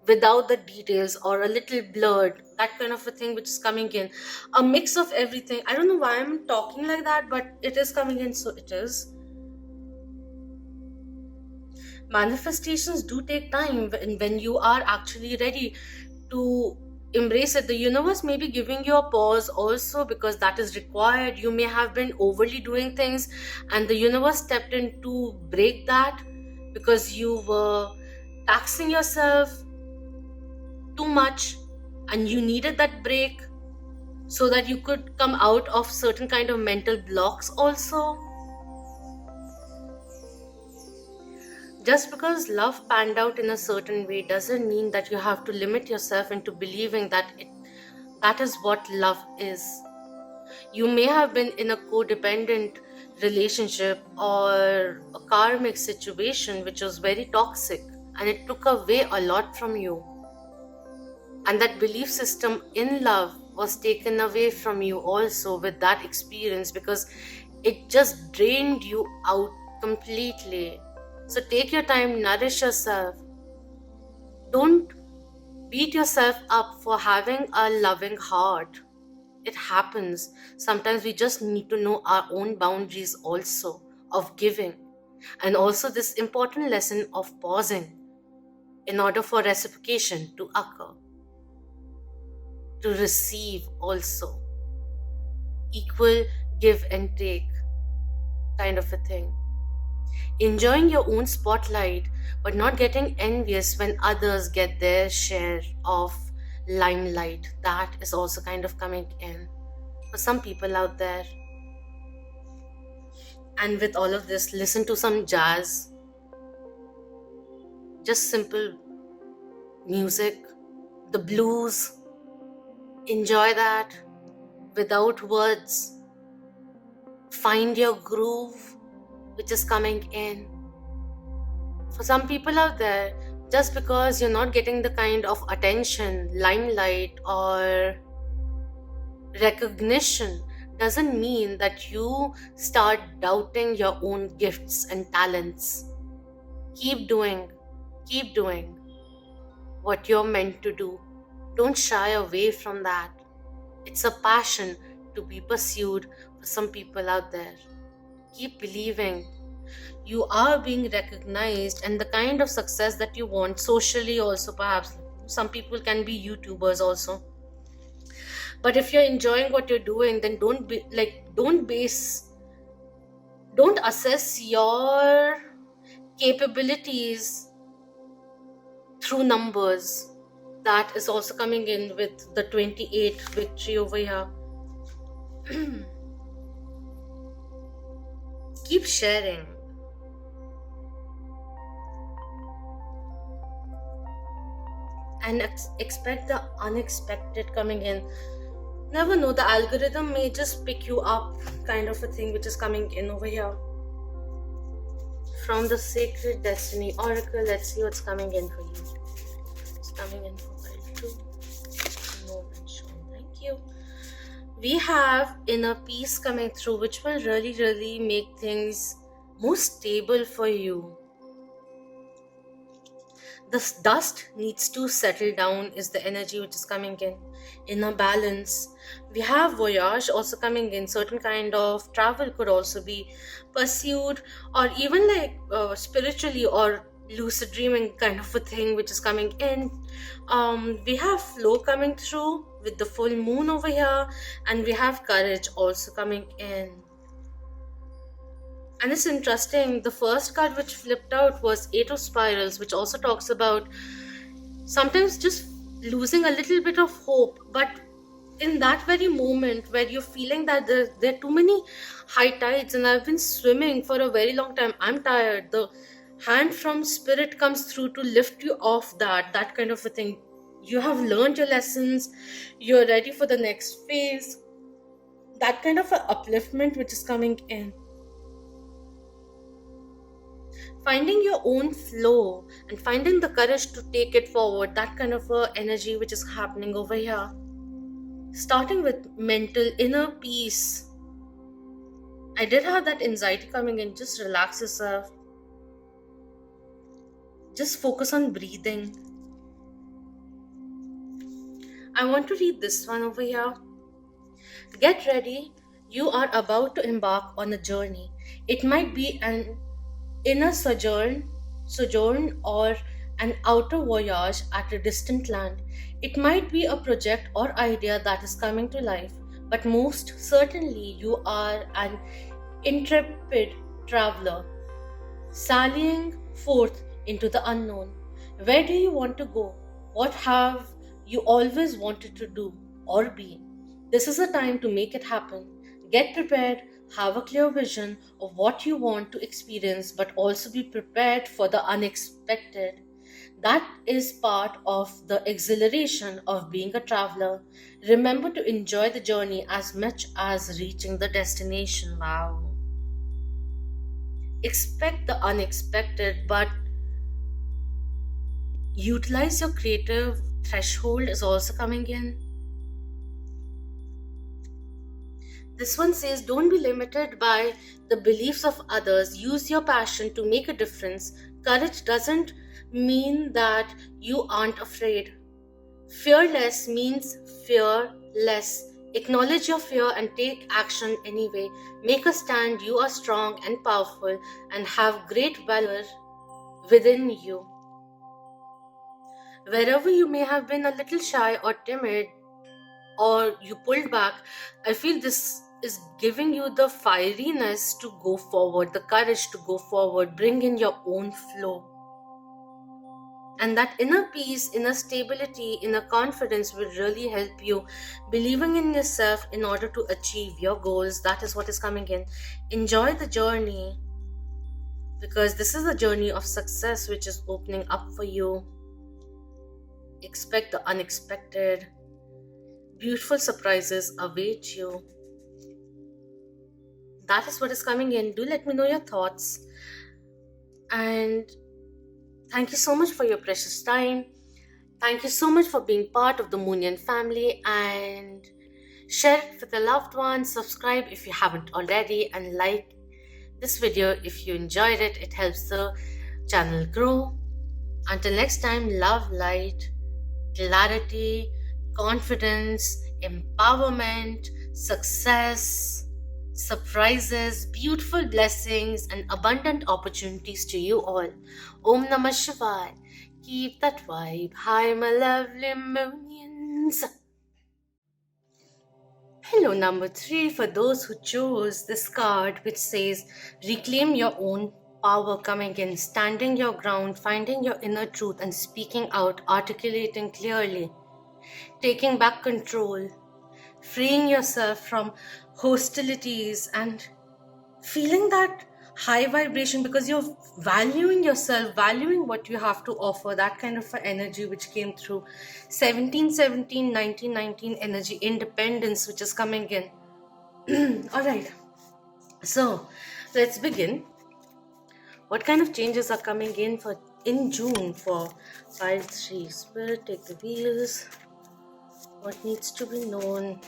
without the details or a little blurred, that kind of a thing which is coming in. A mix of everything. I don't know why I'm talking like that, but it is coming in, so it is. Manifestations do take time when you are actually ready to embrace it. The universe may be giving you a pause also, because that is required. You may have been overly doing things and the universe stepped in to break that, because you were taxing yourself too much and you needed that break so that you could come out of certain kind of mental blocks also. Just because love panned out in a certain way doesn't mean that you have to limit yourself into believing that that is what love is. You may have been in a codependent relationship or a karmic situation which was very toxic, and it took away a lot from you. And that belief system in love was taken away from you also with that experience, because it just drained you out completely. So take your time, nourish yourself. Don't beat yourself up for having a loving heart. It happens. Sometimes we just need to know our own boundaries also of giving. And also this important lesson of pausing in order for reciprocation to occur. To receive also. Equal give and take kind of a thing. Enjoying your own spotlight, but not getting envious when others get their share of limelight. That is also kind of coming in for some people out there. And with all of this, listen to some jazz. Just simple music, the blues. Enjoy that without words. Find your groove which is coming in. For some people out there, just because you're not getting the kind of attention, limelight or recognition doesn't mean that you start doubting your own gifts and talents. Keep doing what you're meant to do. Don't shy away from that. It's a passion to be pursued for some people out there. Keep believing. You are being recognized, and the kind of success that you want socially also, perhaps some people can be YouTubers also. But if you're enjoying what you're doing, then don't assess your capabilities through numbers. That is also coming in with the 28 victory over here. Keep sharing. And expect the unexpected coming in. Never know, the algorithm may just pick you up, kind of a thing which is coming in over here. From the Sacred Destiny Oracle, let's see what's coming in for you. It's coming in for pile 2. No mention. Thank you. We have inner peace coming through, which will really make things more stable for you. This dust needs to settle down is the energy which is coming in a balance. We have voyage also coming in. Certain kind of travel could also be pursued, or even like spiritually or lucid dreaming kind of a thing which is coming in. We have flow coming through with the full moon over here, and we have courage also coming in. And it's interesting, the first card which flipped out was Eight of Spirals, which also talks about sometimes just losing a little bit of hope. But in that very moment where you're feeling that there are too many high tides and I've been swimming for a very long time, I'm tired, the hand from spirit comes through to lift you off that kind of a thing. You have learned your lessons, you're ready for the next phase. That kind of a upliftment which is coming in. Finding your own flow and finding the courage to take it forward, that kind of a energy which is happening over here. Starting with mental inner peace. I did have that anxiety coming in. Just relax yourself. Just focus on breathing. I want to read this one over here. Get ready. You are about to embark on a journey. It might be an inner sojourn or an outer voyage at a distant land. It might be a project or idea that is coming to life, but most certainly you are an intrepid traveler, sallying forth into the unknown. Where do you want to go? What have you always wanted to do or be? This is a time to make it happen. Get prepared, have a clear vision of what you want to experience, but also be prepared for the unexpected. That is part of the exhilaration of being a traveler. Remember to enjoy the journey as much as reaching the destination. Wow. Expect the unexpected, but utilize your creative threshold is also coming in. This one says, don't be limited by the beliefs of others. Use your passion to make a difference. Courage doesn't mean that you aren't afraid. Fearless means fearless. Acknowledge your fear and take action anyway. Make a stand. You are strong and powerful and have great valor within you. Wherever you may have been a little shy or timid, or you pulled back, I feel this is giving you the fieriness to go forward, the courage to go forward, bring in your own flow. And that inner peace, inner stability, inner confidence will really help you believing in yourself in order to achieve your goals. That is what is coming in. Enjoy the journey, because this is a journey of success which is opening up for you. Expect the unexpected. Beautiful surprises await you. That is what is coming in. Do let me know your thoughts. And thank you so much for your precious time. Thank you so much for being part of the Moonian family, and share it with your loved ones. Subscribe if you haven't already, and like this video if you enjoyed it. It helps the channel grow. Until next time, love, light, clarity, confidence, empowerment, success, surprises, beautiful blessings, and abundant opportunities to you all. Om Namah Shivaya. Keep that vibe. Hi, my lovely Moonians. Hello, number 3, for those who chose this card which says reclaim your own power coming in, standing your ground, finding your inner truth and speaking out, articulating clearly, taking back control, freeing yourself from hostilities and feeling that high vibration because you're valuing yourself, valuing what you have to offer, that kind of energy which came through. 1717, 1919 energy, independence which is coming in. Alright, so let's begin. What kind of changes are coming in June for pile 3? Spirit, take the wheels. What needs to be known?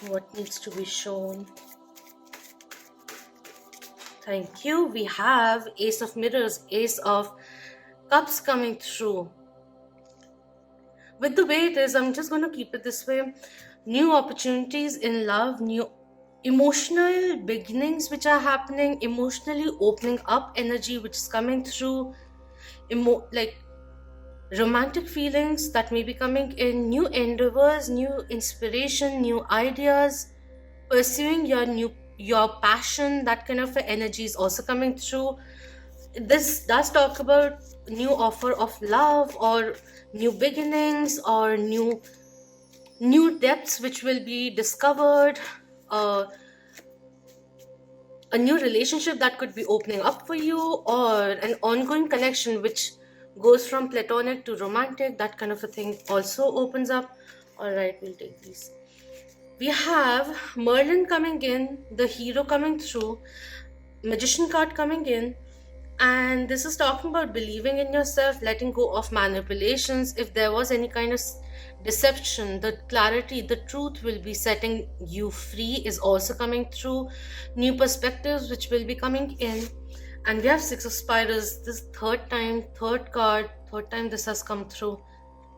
What needs to be shown? Thank you. We have Ace of Mirrors, Ace of Cups coming through. With the way it is, I'm just going to keep it this way. New opportunities in love, new emotional beginnings which are happening, emotionally opening up energy which is coming through, like romantic feelings that may be coming in, new endeavors, new inspiration, new ideas, pursuing your passion, that kind of energy is also coming through. This does talk about new offer of love or new beginnings or new depths which will be discovered, uh, a new relationship that could be opening up for you, or an ongoing connection which goes from platonic to romantic, that kind of a thing also opens up. All right, we'll take these. We have Merlin coming in, the hero coming through, Magician card coming in, and this is talking about believing in yourself, letting go of manipulations. If there was any kind of deception, the clarity, the truth will be setting you free is also coming through. New perspectives which will be coming in. And we have Six of Spirals, this third time this has come through.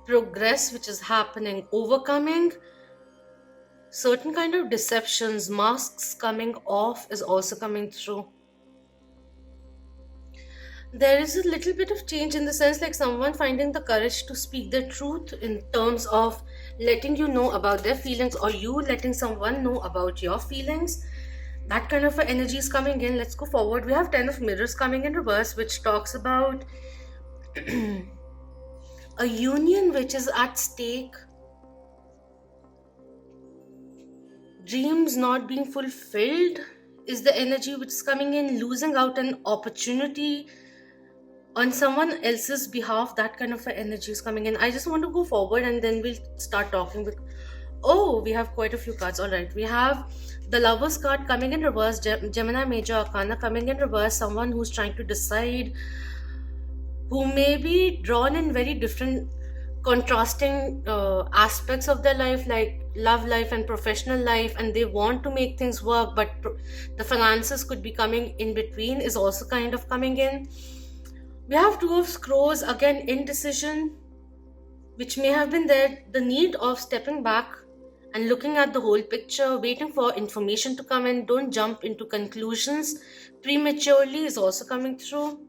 Progress which is happening, overcoming certain kind of deceptions, masks coming off is also coming through. There is a little bit of change in the sense like someone finding the courage to speak the truth in terms of letting you know about their feelings, or you letting someone know about your feelings. That kind of a energy is coming in. Let's go forward. We have 10 of Mirrors coming in reverse, which talks about a union which is at stake, dreams not being fulfilled is the energy which is coming in, losing out an opportunity on someone else's behalf. That kind of energy is coming in. I just want to go forward and then we'll start talking with, oh, we have quite a few cards. All right, we have the Lovers card coming in reverse, Gemini Major Arcana coming in reverse, someone who's trying to decide, who may be drawn in very different contrasting aspects of their life, like love life and professional life, and they want to make things work, but the finances could be coming in between is also kind of coming in. We have Two of Scrolls, again indecision, which may have been there, the need of stepping back and looking at the whole picture, waiting for information to come in. Don't jump into conclusions prematurely is also coming through.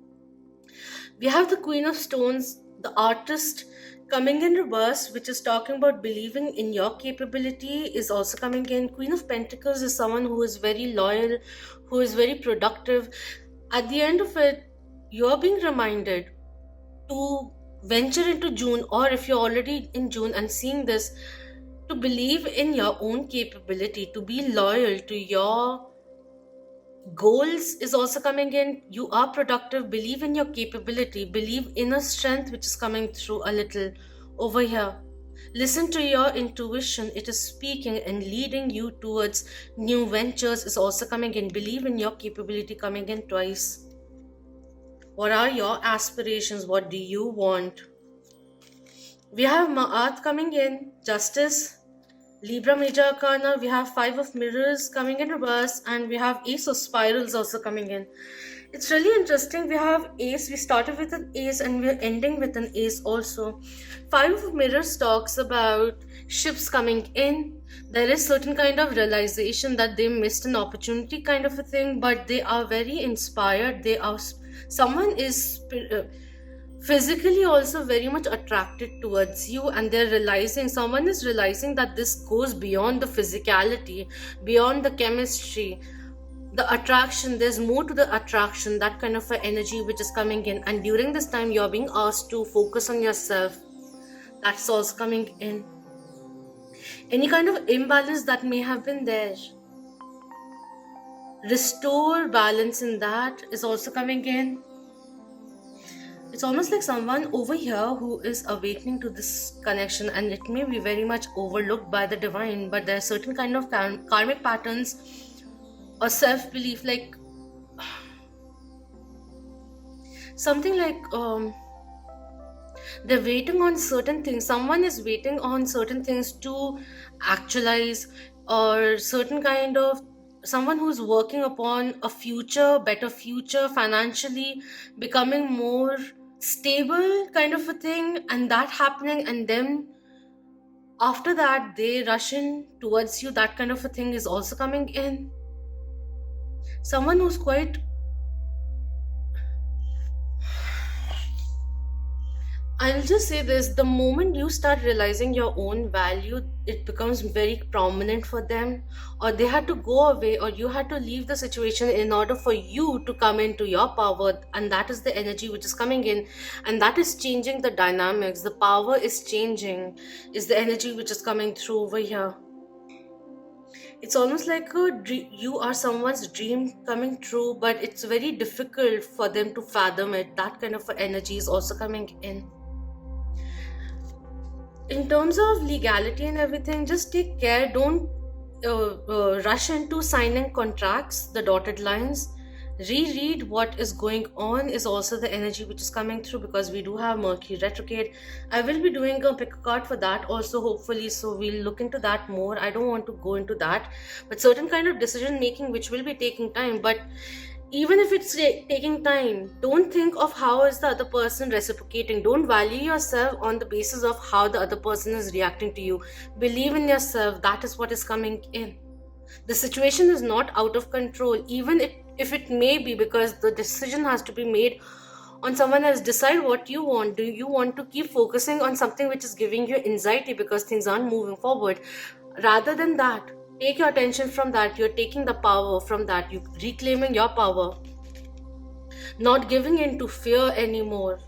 We have the Queen of Stones, the artist coming in reverse, which is talking about believing in your capability is also coming in. Queen of Pentacles is someone who is very loyal, who is very productive. At the end of it, you're being reminded to venture into June, or if you're already in June and seeing this, to believe in your own capability, to be loyal to your goals is also coming in. You are productive, believe in your capability, believe in a strength which is coming through a little over here. Listen to your intuition, it is speaking and leading you towards new ventures is also coming in. Believe in your capability coming in twice. What are your aspirations? What do you want? We have Ma'at coming in, Justice, Libra Major Arcana. We have Five of Mirrors coming in reverse, and we have Ace of Spirals also coming in. It's really interesting. We have Ace. We started with an Ace and we're ending with an Ace also. Five of Mirrors talks about ships coming in. There is certain kind of realization that they missed an opportunity kind of a thing, but they are very inspired. Someone is physically also very much attracted towards you, and someone is realizing that this goes beyond the physicality, beyond the chemistry, the attraction. There's more to the attraction, that kind of an energy which is coming in. And during this time you're being asked to focus on yourself. That's also coming in. Any kind of imbalance that may have been there, restore balance in that is also coming in. It's almost like someone over here who is awakening to this connection, and it may be very much overlooked by the divine, but there are certain kind of karmic patterns or self-belief, like something like they're waiting on certain things. Someone is waiting on certain things to actualize, or certain kind of someone who's working upon a future, better future, financially becoming more stable kind of a thing, and that happening, and then after that they rush in towards you, that kind of a thing is also coming in. Someone who's quite, I'll just say this, the moment you start realizing your own value, it becomes very prominent for them, or they had to go away, or you had to leave the situation in order for you to come into your power. And that is the energy which is coming in, and that is changing the dynamics. The power is changing, is the energy which is coming through over here. It's almost like a you are someone's dream coming true, but it's very difficult for them to fathom it. That kind of energy is also coming in terms of legality and everything. Just take care, don't rush into signing contracts, the dotted lines. Reread what is going on is also the energy which is coming through, because we do have Mercury retrograde. I will be doing a pick a card for that also, hopefully, so we'll look into that more. I don't want to go into that, but certain kind of decision making which will be taking time. But even if it's taking time, don't think of how is the other person reciprocating. Don't value yourself on the basis of how the other person is reacting to you. Believe in yourself. That is what is coming in. The situation is not out of control, even if it may be, because the decision has to be made on someone else. Decide what you want. Do you want to keep focusing on something which is giving you anxiety because things aren't moving forward? Rather than that, take your attention from that. You're taking the power from that. You're reclaiming your power, not giving in to fear anymore.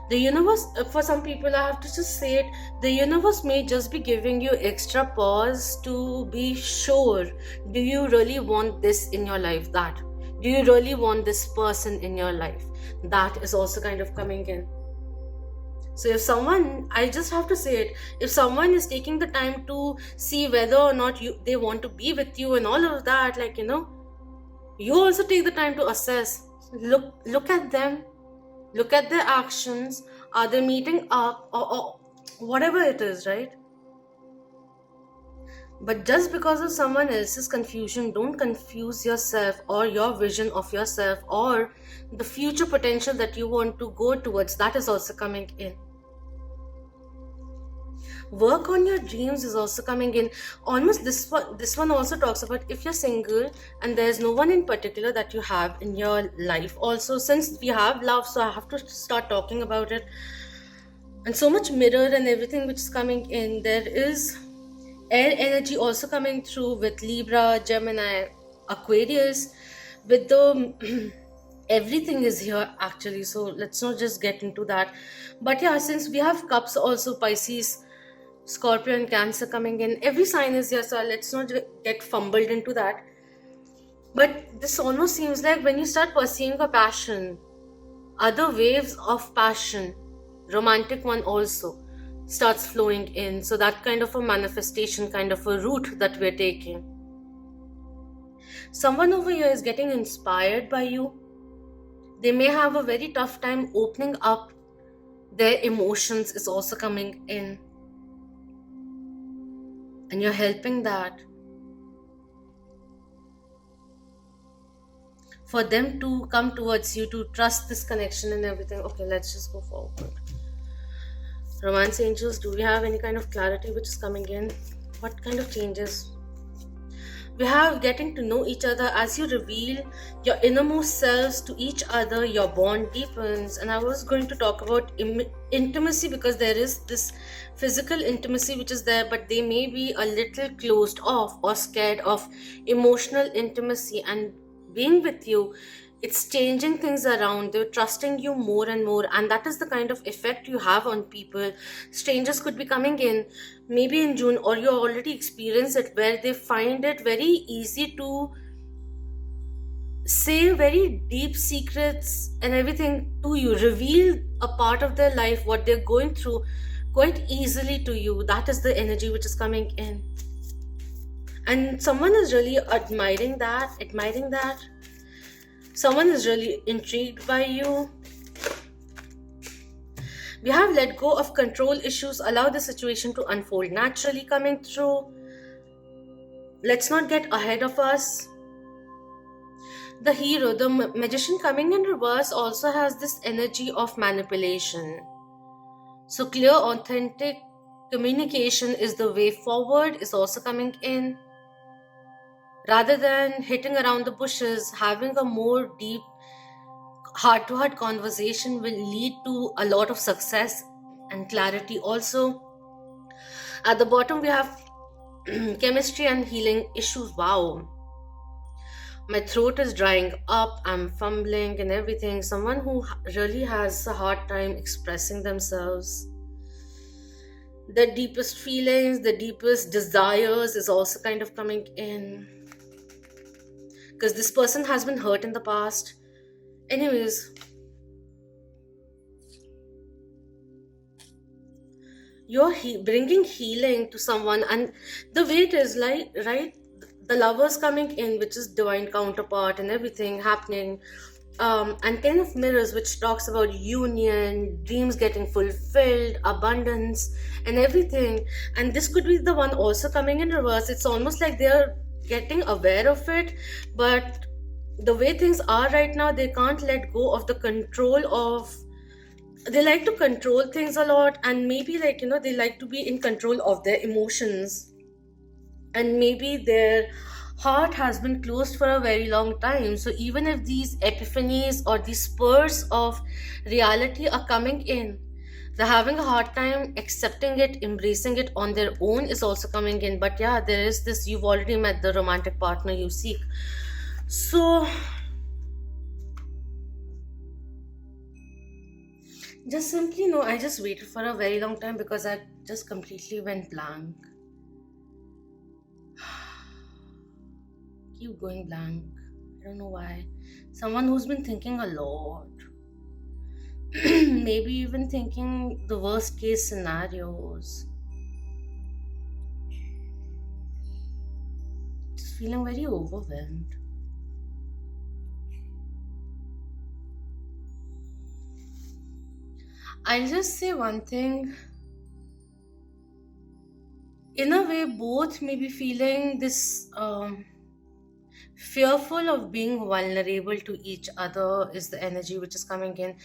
The universe, for some people, I have to just say it, the universe may just be giving you extra pause to be sure. Do you really want this in your life? That. Do you really want this person in your life? That is also kind of coming in. So if someone, I just have to say it, if someone is taking the time to see whether or not they want to be with you and all of that, like, you also take the time to assess. Look at them. Look at their actions. Are they meeting up, or whatever it is, right? But just because of someone else's confusion, don't confuse yourself or your vision of yourself or the future potential that you want to go towards. That is also coming in. Work on your dreams is also coming in. Almost this one also talks about if you're single and there's no one in particular that you have in your life. Also, since we have love, so I have to start talking about it. And so much mirror and everything which is coming in. There is air energy also coming through with Libra, Gemini, Aquarius, with the everything is here actually, so let's not just get into that. But yeah, since we have cups also, Pisces, Scorpio and Cancer coming in, every sign is here, so let's not get fumbled into that. But this almost seems like when you start pursuing a passion, other waves of passion, romantic one also, starts flowing in. So that kind of a manifestation, kind of a route that we're taking. Someone over here is getting inspired by you. They may have a very tough time opening up their emotions is also coming in. And you're helping that. For them to come towards you, to trust this connection and everything. Okay, let's just go forward. Romance angels, do we have any kind of clarity which is coming in? What kind of changes? We have getting to know each other. As you reveal your innermost selves to each other, your bond deepens. And I was going to talk about intimacy, because there is this physical intimacy which is there, but they may be a little closed off or scared of emotional intimacy. And being with you, it's changing things around. They're trusting you more and more, and that is the kind of effect you have on people. Strangers could be coming in maybe in June, or you already experience it, where they find it very easy to say very deep secrets and everything to you, reveal a part of their life, what they're going through, quite easily to you. That is the energy which is coming in, and someone is really admiring that. Someone is really intrigued by you. We have let go of control issues, allow the situation to unfold naturally coming through. Let's not get ahead of us. The hero, the magician coming in reverse, also has this energy of manipulation. So clear, authentic communication is the way forward, is also coming in. Rather than hitting around the bushes, having a more deep heart to heart conversation will lead to a lot of success and clarity. Also, at the bottom, we have chemistry and healing issues. Wow. My throat is drying up, I'm fumbling and everything. Someone who really has a hard time expressing themselves. The deepest feelings, the deepest desires is also kind of coming in. Because this person has been hurt in the past. Anyways, you're bringing healing to someone, and the way it is, like, right, the lovers coming in, which is divine counterpart and everything happening, and kind of mirrors, which talks about union, dreams getting fulfilled, abundance and everything. And this could be the one also coming in reverse. It's almost like they're getting aware of it, but the way things are right now, they can't let go of the control of, they like to control things a lot, and maybe, like, they like to be in control of their emotions, and maybe their heart has been closed for a very long time. So even if these epiphanies or these spurs of reality are coming in, they're having a hard time accepting it, embracing it on their own is also coming in. But yeah, there is this, you've already met the romantic partner you seek. So just simply know, I just waited for a very long time because I just completely went blank. Keep going blank. I don't know why. Someone who's been thinking a lot. Maybe even thinking the worst case scenarios. Just feeling very overwhelmed. I'll just say one thing. In a way, both may be feeling this fearful of being vulnerable to each other, is the energy which is coming in.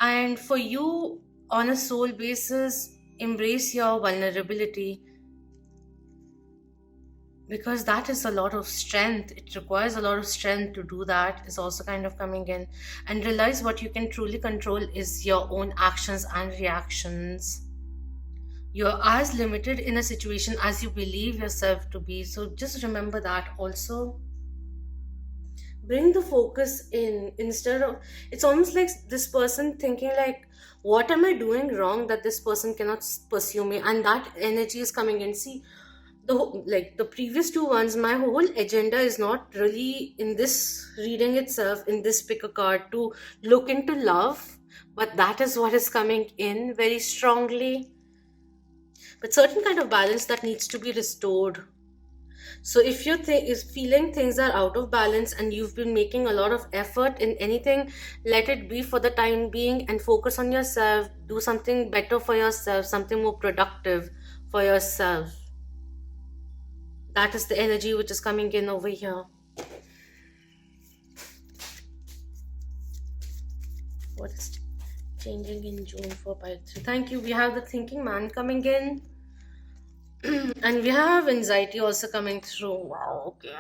And for you, on a soul basis, embrace your vulnerability, because that is a lot of strength. It requires a lot of strength to do that, is also kind of coming in. And realize what you can truly control is your own actions and reactions. You're as limited in a situation as you believe yourself to be. So just remember that. Also, bring the focus in, instead of, it's almost like this person thinking like, what am I doing wrong that this person cannot pursue me? And that energy is coming in. See, like the previous two ones, my whole agenda is not really in this reading itself, in this pick a card, to look into love, but that is what is coming in very strongly. But certain kind of balance that needs to be restored. So if you is feeling things are out of balance and you've been making a lot of effort in anything, let it be for the time being and focus on yourself. Do something better for yourself, something more productive for yourself. That is the energy which is coming in over here. What is changing in June for pile 3? Thank you. We have the thinking man coming in. And we have anxiety also coming through. Wow, okay.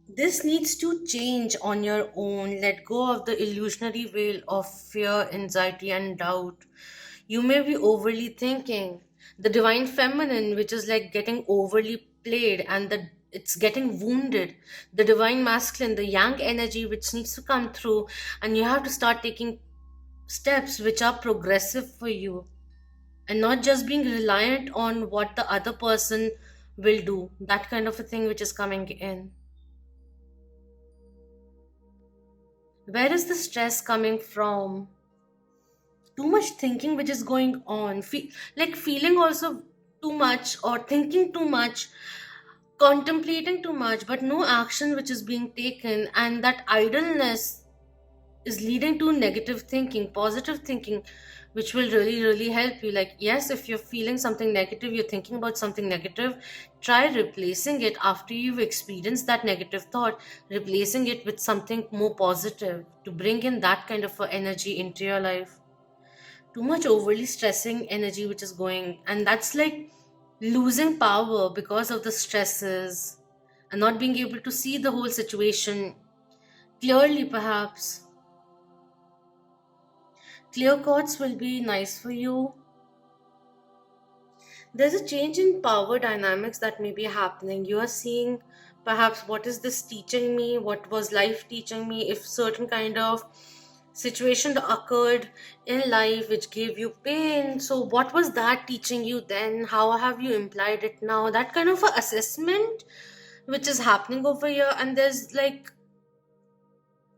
This needs to change on your own. Let go of the illusionary veil of fear, anxiety, and doubt. You may be overly thinking. The divine feminine, which is like getting overly played, and it's getting wounded. The divine masculine, the yang energy, which needs to come through, and you have to start taking steps which are progressive for you, and not just being reliant on what the other person will do. That kind of a thing which is coming in. Where is the stress coming from? Too much thinking which is going on. Like feeling also too much, or thinking too much, contemplating too much, but no action which is being taken. And that idleness is leading to negative thinking. Positive thinking which will really really help you. Like, yes, if you're feeling something negative, you're thinking about something negative, try replacing it after you've experienced that negative thought, replacing it with something more positive to bring in that kind of energy into your life. Too much overly stressing energy which is going, and that's like losing power because of the stresses and not being able to see the whole situation clearly. Perhaps clear thoughts will be nice for you. There's a change in power dynamics that may be happening. You are seeing perhaps what is this teaching me, what was life teaching me, if certain kind of situation occurred in life which gave you pain, so what was that teaching you then, how have you implied it now, that kind of a assessment which is happening over here. And there's like,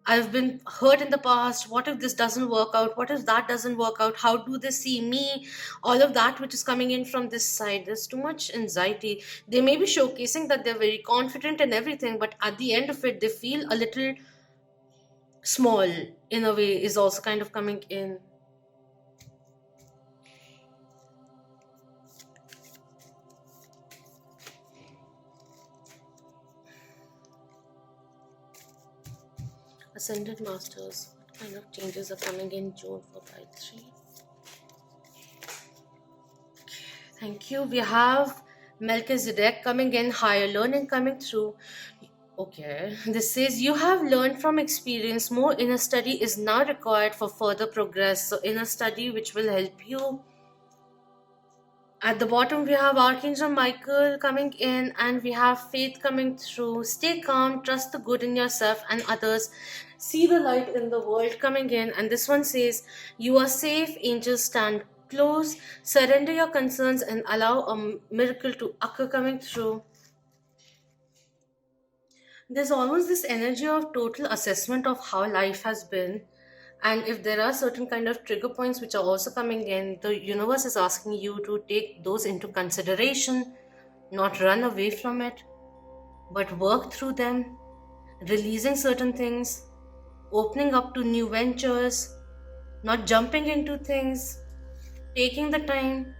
I've been hurt in the past. What if this doesn't work out? What if that doesn't work out? How do they see me? All of that which is coming in from this side. There's too much anxiety. They may be showcasing that they're very confident and everything, but at the end of it, they feel a little small in a way, is also kind of coming in. Ascended Masters. What kind of changes are coming in June for Gayatri? Thank you. We have Melchizedek coming in, higher learning coming through. Okay, this says you have learned from experience. More inner study is now required for further progress. So, inner study which will help you. At the bottom, we have Archangel Michael coming in, and we have faith coming through. Stay calm, trust the good in yourself and others. See the light in the world coming in. And this one says, you are safe, angels stand close. Surrender your concerns and allow a miracle to occur coming through. There's almost this energy of total assessment of how life has been. And if there are certain kind of trigger points which are also coming in, the universe is asking you to take those into consideration, not run away from it, but work through them, releasing certain things, opening up to new ventures, not jumping into things, taking the time.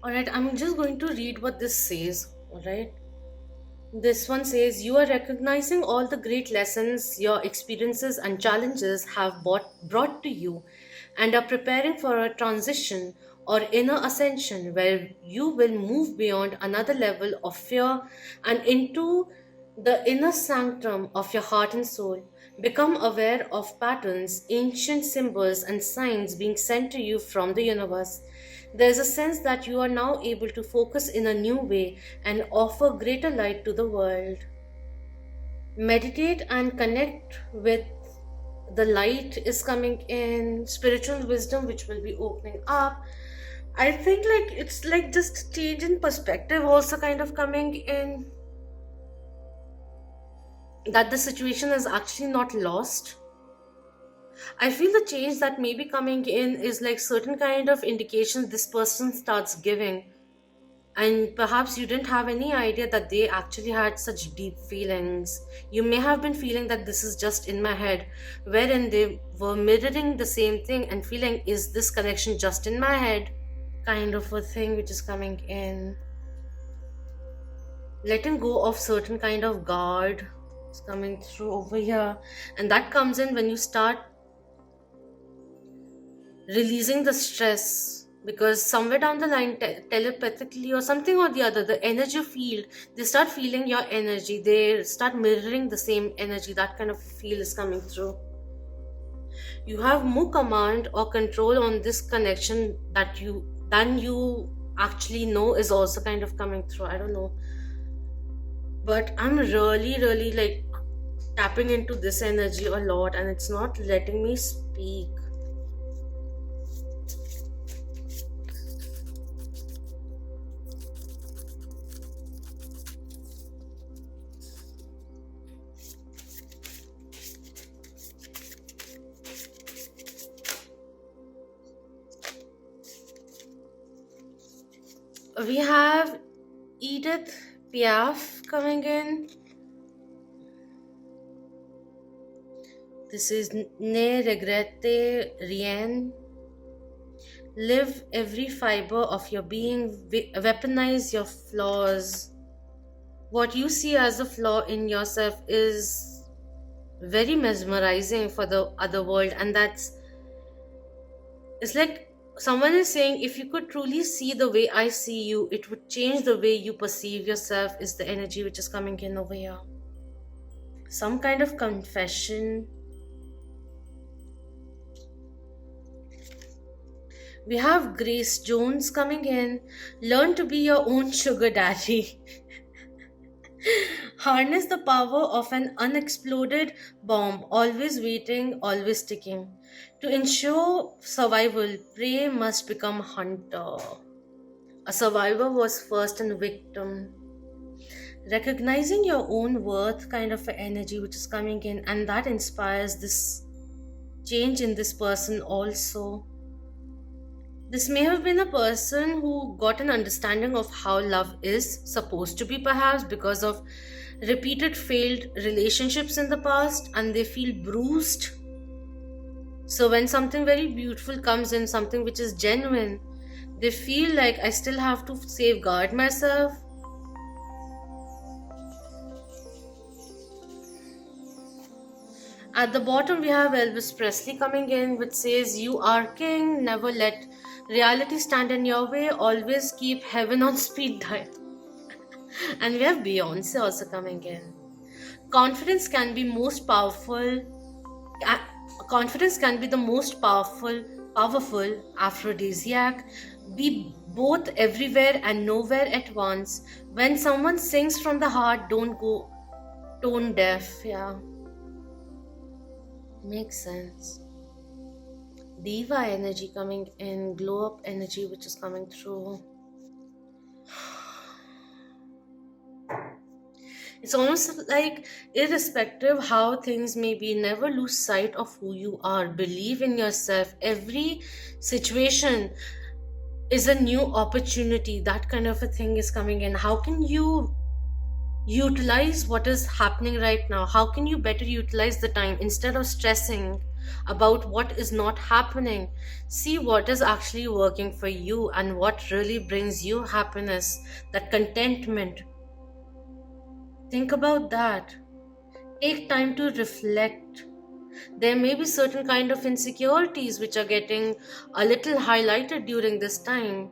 Alright, I'm just going to read what this says. Alright. This one says, you are recognizing all the great lessons your experiences and challenges have brought to you, and are preparing for a transition or inner ascension where you will move beyond another level of fear and into the inner sanctum of your heart and soul. Become aware of patterns, ancient symbols, and signs being sent to you from the universe. There's a sense that you are now able to focus in a new way and offer greater light to the world. Meditate and connect with the light is coming in, spiritual wisdom which will be opening up. I think like it's like just change in perspective also kind of coming in, that the situation is actually not lost. I feel the change that may be coming in is like certain kind of indications this person starts giving, and perhaps you didn't have any idea that they actually had such deep feelings. You may have been feeling that this is just in my head, wherein they were mirroring the same thing and feeling, is this connection just in my head? Kind of a thing which is coming in. Letting go of certain kind of guard is coming through over here, and that comes in when you start releasing the stress, because somewhere down the line, telepathically or something or the other, the energy field, they start feeling your energy, they start mirroring the same energy. That kind of feel is coming through. You have more command or control on this connection that you than you actually know is also kind of coming through. I don't know, but I'm really like tapping into this energy a lot, and it's not letting me speak. We have Edith Piaf coming in. This is ne regrette rien. Live every fiber of your being, weaponize your flaws. What you see as a flaw in yourself is very mesmerizing for the other world, and that's it's like someone is saying, if you could truly see the way I see you, it would change the way you perceive yourself, is the energy which is coming in over here. Some kind of confession. We have Grace Jones coming in. Learn to be your own sugar daddy. Harness the power of an unexploded bomb, always waiting, always ticking. To ensure survival, prey must become hunter. A survivor was first and victim. Recognizing your own worth, kind of energy which is coming in, and that inspires this change in this person also. This may have been a person who got an understanding of how love is supposed to be, perhaps because of repeated failed relationships in the past, and they feel bruised. So when something very beautiful comes in, something which is genuine, they feel like I still have to safeguard myself. At the bottom, we have Elvis Presley coming in, which says, "You are king, never let reality stand in your way, always keep heaven on speed dial." And we have Beyonce also coming in. Confidence can be most powerful. Confidence can be the most powerful aphrodisiac. Be both everywhere and nowhere at once. When someone sings from the heart, don't go tone deaf. Yeah. Makes sense. Diva energy coming in, glow up energy which is coming through. It's almost like, irrespective how things may be, never lose sight of who you are. Believe in yourself. Every situation is a new opportunity. That kind of a thing is coming in. How can you utilize what is happening right now? How can you better utilize the time instead of stressing about what is not happening? See what is actually working for you and what really brings you happiness, that contentment. Think about that. Take time to reflect. There may be certain kind of insecurities which are getting a little highlighted during this time,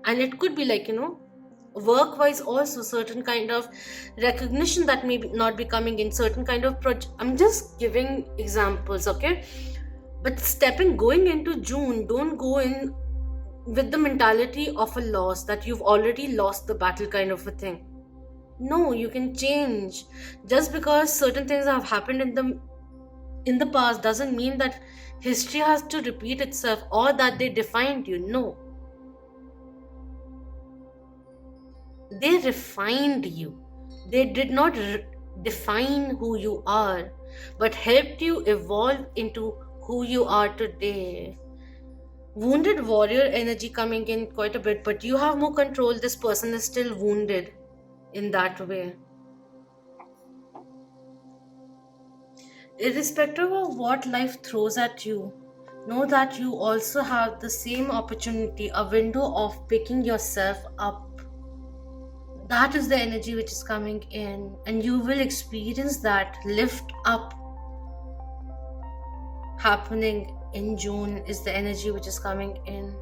and it could be like, work wise also, certain kind of recognition that may not be coming in, certain kind of I'm just giving examples, okay? But going into June, don't go in with the mentality of a loss, that you've already lost the battle kind of a thing. No, you can change. Just because certain things have happened in the past doesn't mean that history has to repeat itself or that they defined you. No, they refined you. They did not define who you are, but helped you evolve into who you are today. Wounded warrior energy coming in quite a bit, but you have more control. This person is still wounded in that way. Irrespective of what life throws at you, know that you also have the same opportunity, a window of picking yourself up. That is the energy which is coming in, and you will experience that lift up happening in June, is the energy which is coming in.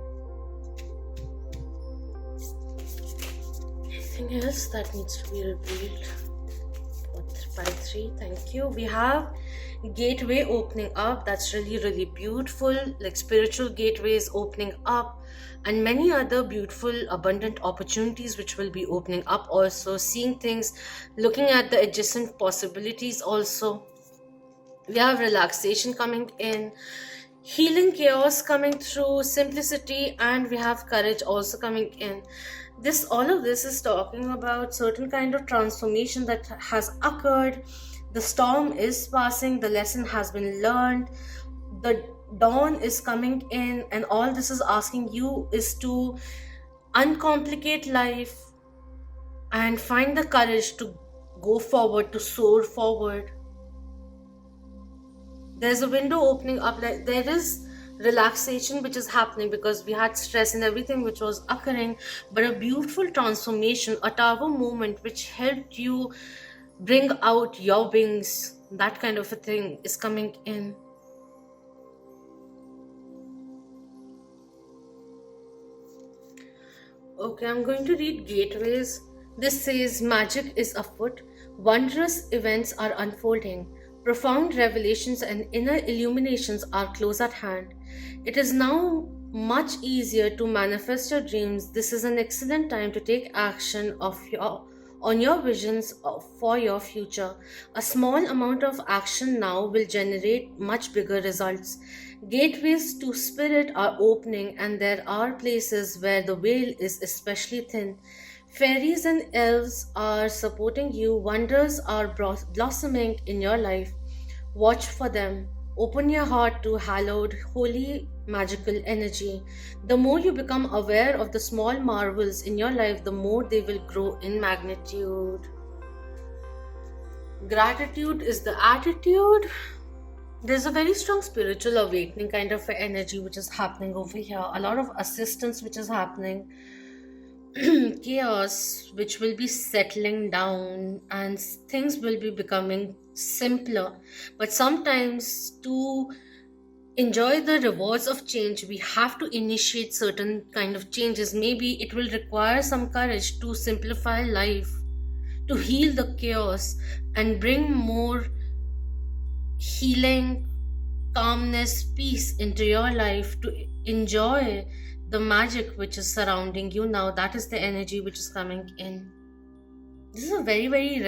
Anything else that needs to be revealed? 453, thank you. We have gateway opening up. That's really beautiful, like spiritual gateways opening up, and many other beautiful abundant opportunities which will be opening up also. Seeing things, looking at the adjacent possibilities also. We have relaxation coming in, healing chaos coming through, simplicity, and we have courage also coming in. All of this is talking about certain kind of transformation that has occurred. The storm is passing, the lesson has been learned, the dawn is coming in, and all this is asking you is to uncomplicate life and find the courage to go forward, to soar forward. There's a window opening up, like there is relaxation which is happening because we had stress and everything which was occurring, but a beautiful transformation, a tower movement which helped you bring out your wings, that kind of a thing is coming in. Okay, I'm going to read Gateways. This says magic is afoot, wondrous events are unfolding, profound revelations and inner illuminations are close at hand. It is now much easier to manifest your dreams. This is an excellent time to take action on your visions for your future. A small amount of action now will generate much bigger results. Gateways to spirit are opening, and there are places where the veil is especially thin. Fairies and elves are supporting you, wonders are blossoming in your life. Watch for them. Open your heart to hallowed, holy, magical energy. The more you become aware of the small marvels in your life, the more they will grow in magnitude. Gratitude is the attitude. There's a very strong spiritual awakening kind of energy which is happening over here. A lot of assistance which is happening. Chaos which will be settling down, and things will be becoming simpler. But sometimes to enjoy the rewards of change, we have to initiate certain kind of changes. Maybe it will require some courage to simplify life, to heal the chaos and bring more healing, calmness, peace into your life, to enjoy the magic which is surrounding you now. That is the energy which is coming in. This is a very, very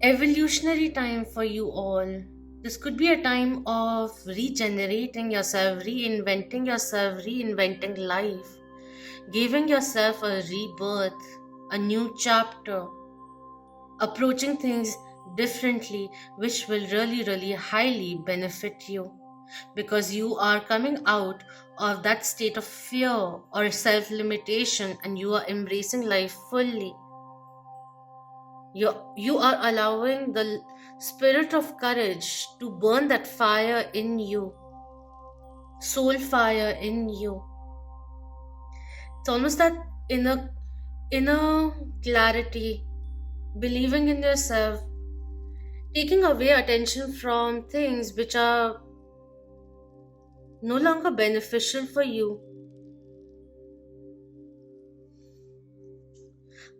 evolutionary time for you all. This could be a time of regenerating yourself, reinventing yourself, reinventing life, giving yourself a rebirth, a new chapter, approaching things differently, which will really, really highly benefit you, because you are coming out of that state of fear or self limitation and you are embracing life fully. You are allowing the spirit of courage to burn that fire in you, soul fire in you. It's almost that inner clarity, believing in yourself, taking away attention from things which are no longer beneficial for you,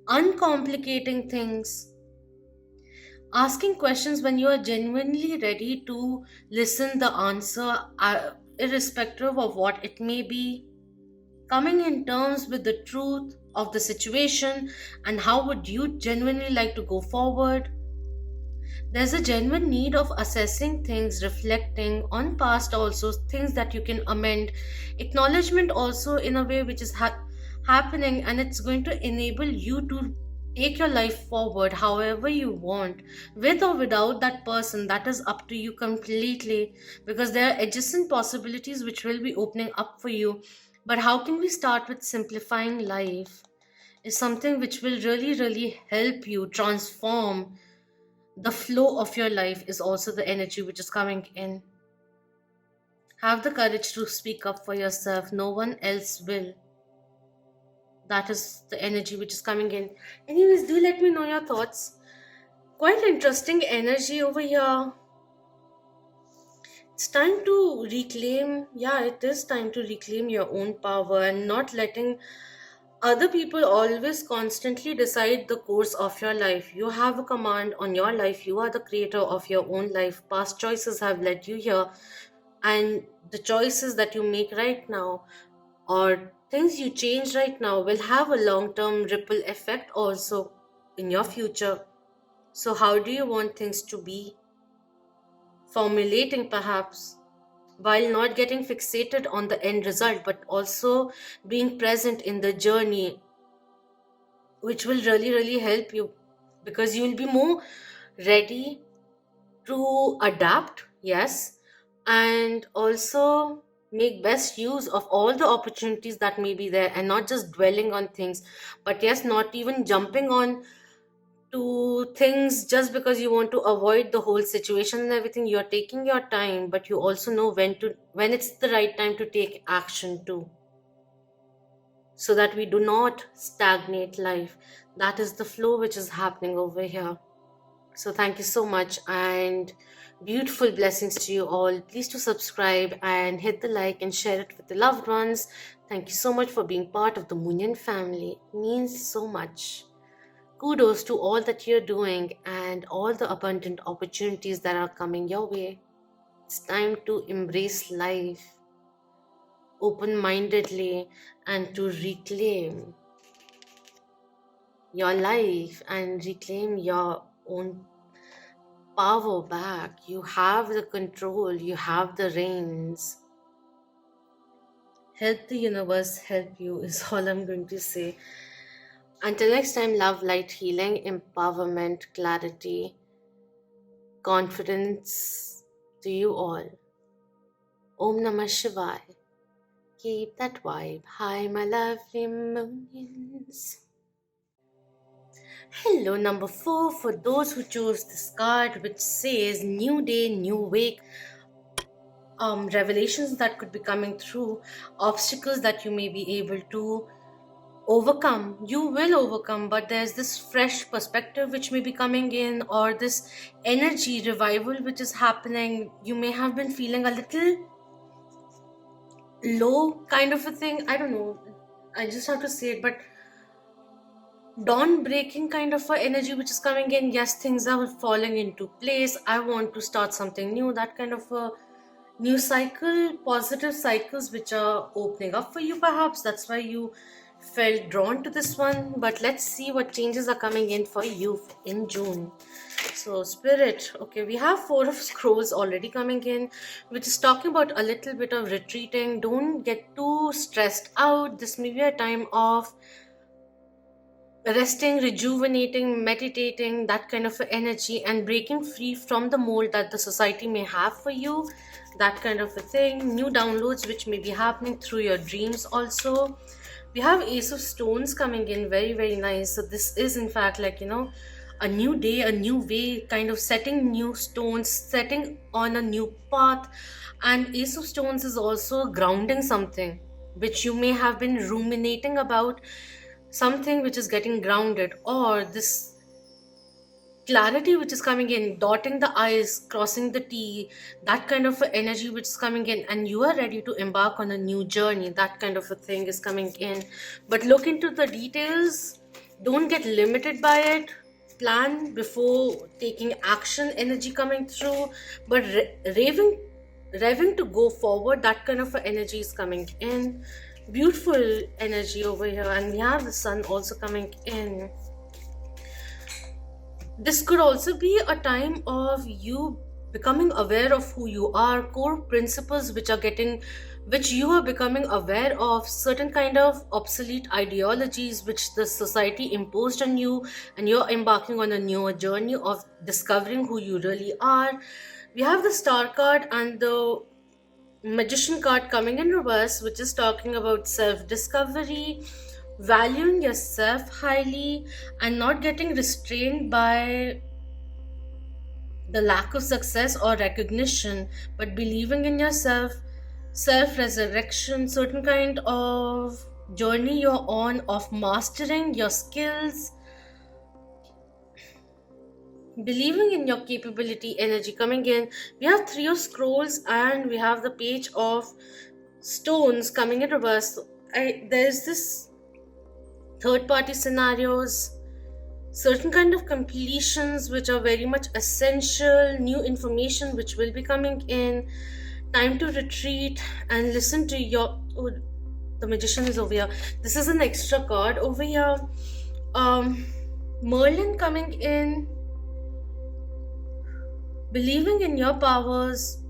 uncomplicating things, asking questions when you are genuinely ready to listen the answer, irrespective of what it may be, coming in terms with the truth of the situation and how would you genuinely like to go forward. There's a genuine need of assessing things, reflecting on past, also things that you can amend, acknowledgement also in a way which is happening, and it's going to enable you to take your life forward however you want, with or without that person. That is up to you completely, because there are adjacent possibilities which will be opening up for you. But how can we start with simplifying life is something which will really, really help you transform the flow of your life, is also the energy which is coming in. Have the courage to speak up for yourself, no one else will. That is the energy which is coming in. Anyways, do let me know your thoughts. Quite interesting energy over here. It's time to reclaim, yeah, it is time to reclaim your own power and not letting other people always constantly decide the course of your life. You have a command on your life. You are the creator of your own life. Past choices have led you here, and the choices that you make right now or things you change right now will have a long term ripple effect also in your future. So, how do you want things to be? Formulating perhaps, while not getting fixated on the end result, but also being present in the journey, which will really, really help you, because you will be more ready to adapt, yes, and also make best use of all the opportunities that may be there, and not just dwelling on things, but yes, not even jumping on to things just because you want to avoid the whole situation and everything. You're taking your time, but you also know when it's the right time to take action too, so that we do not stagnate life. That is the flow which is happening over here. So thank you so much, and beautiful blessings to you all. Please to subscribe and hit the like and share it with the loved ones. Thank you so much for being part of the Munyan family. It means so much. Kudos to all that you're doing and all the abundant opportunities that are coming your way. It's time to embrace life open mindedly and to reclaim your life and reclaim your own power back. You have the control, you have the reins. Help the universe help you, is all I'm going to say. Until next time, love, light, healing, empowerment, clarity, confidence to you all. Om Namah Shivaya. Keep that vibe high, my lovely Moonians. Hello, number 4, for those who chose this card, which says new day, new wake. Revelations that could be coming through, obstacles that you may be able to overcome. You will overcome, but there's this fresh perspective which may be coming in, or this energy revival which is happening. You may have been feeling a little low kind of a thing. I don't know, I just have to say it, but dawn breaking kind of a energy which is coming in. Yes, things are falling into place. I want to start something new. That kind of a new cycle, positive cycles which are opening up for you perhaps. That's why you felt drawn to this one. But let's see what changes are coming in for you in June. So Spirit, okay, we have 4 of Scrolls already coming in, which is talking about a little bit of retreating. Don't get too stressed out. This may be a time of resting, rejuvenating, meditating, that kind of energy, and breaking free from the mold that the society may have for you, that kind of a thing. New downloads which may be happening through your dreams also. We have Ace of Stones coming in, very, very nice. So this is in fact like, a new day, a new way, kind of setting new stones, setting on a new path. And Ace of Stones is also grounding something which you may have been ruminating about, something which is getting grounded, or this clarity which is coming in, dotting the I's, crossing the T, that kind of a energy which is coming in, and you are ready to embark on a new journey. That kind of a thing is coming in. But look into the details. Don't get limited by it. Plan before taking action, energy coming through. But revving to go forward, that kind of a energy is coming in. Beautiful energy over here, and we have the Sun also coming in. This could also be a time of you becoming aware of who you are, core principles which you are becoming aware of, certain kind of obsolete ideologies which the society imposed on you, and you're embarking on a newer journey of discovering who you really are. We have the Star card and the Magician card coming in reverse, which is talking about self-discovery, valuing yourself highly, and not getting restrained by the lack of success or recognition, but believing in yourself, self-resurrection, certain kind of journey you're on of mastering your skills, believing in your capability, energy coming in. We have 3 of Scrolls and we have the Page of Stones coming in reverse. There's this third party scenarios, certain kind of completions which are very much essential, new information which will be coming in, time to retreat and listen to your... Oh, the Magician is over here. This is an extra card over here. Merlin coming in, believing in your powers,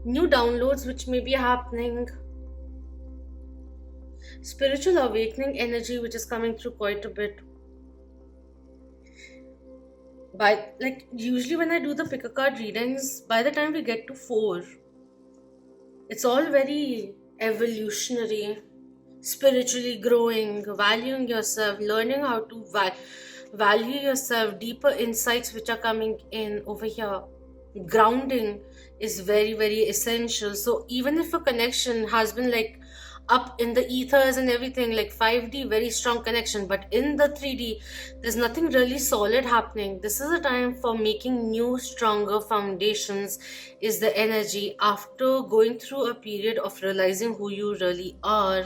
new downloads which may be happening, spiritual awakening energy which is coming through quite a bit. Usually when I do the pick a card readings, by the time we get to 4, it's all very evolutionary, spiritually growing, valuing yourself, learning how to Value yourself, deeper insights which are coming in over here. Grounding is very, very essential. So even if a connection has been like up in the ethers and everything, like 5D, very strong connection, but in the 3D, there's nothing really solid happening. This is a time for making new, stronger foundations, is the energy after going through a period of realizing who you really are.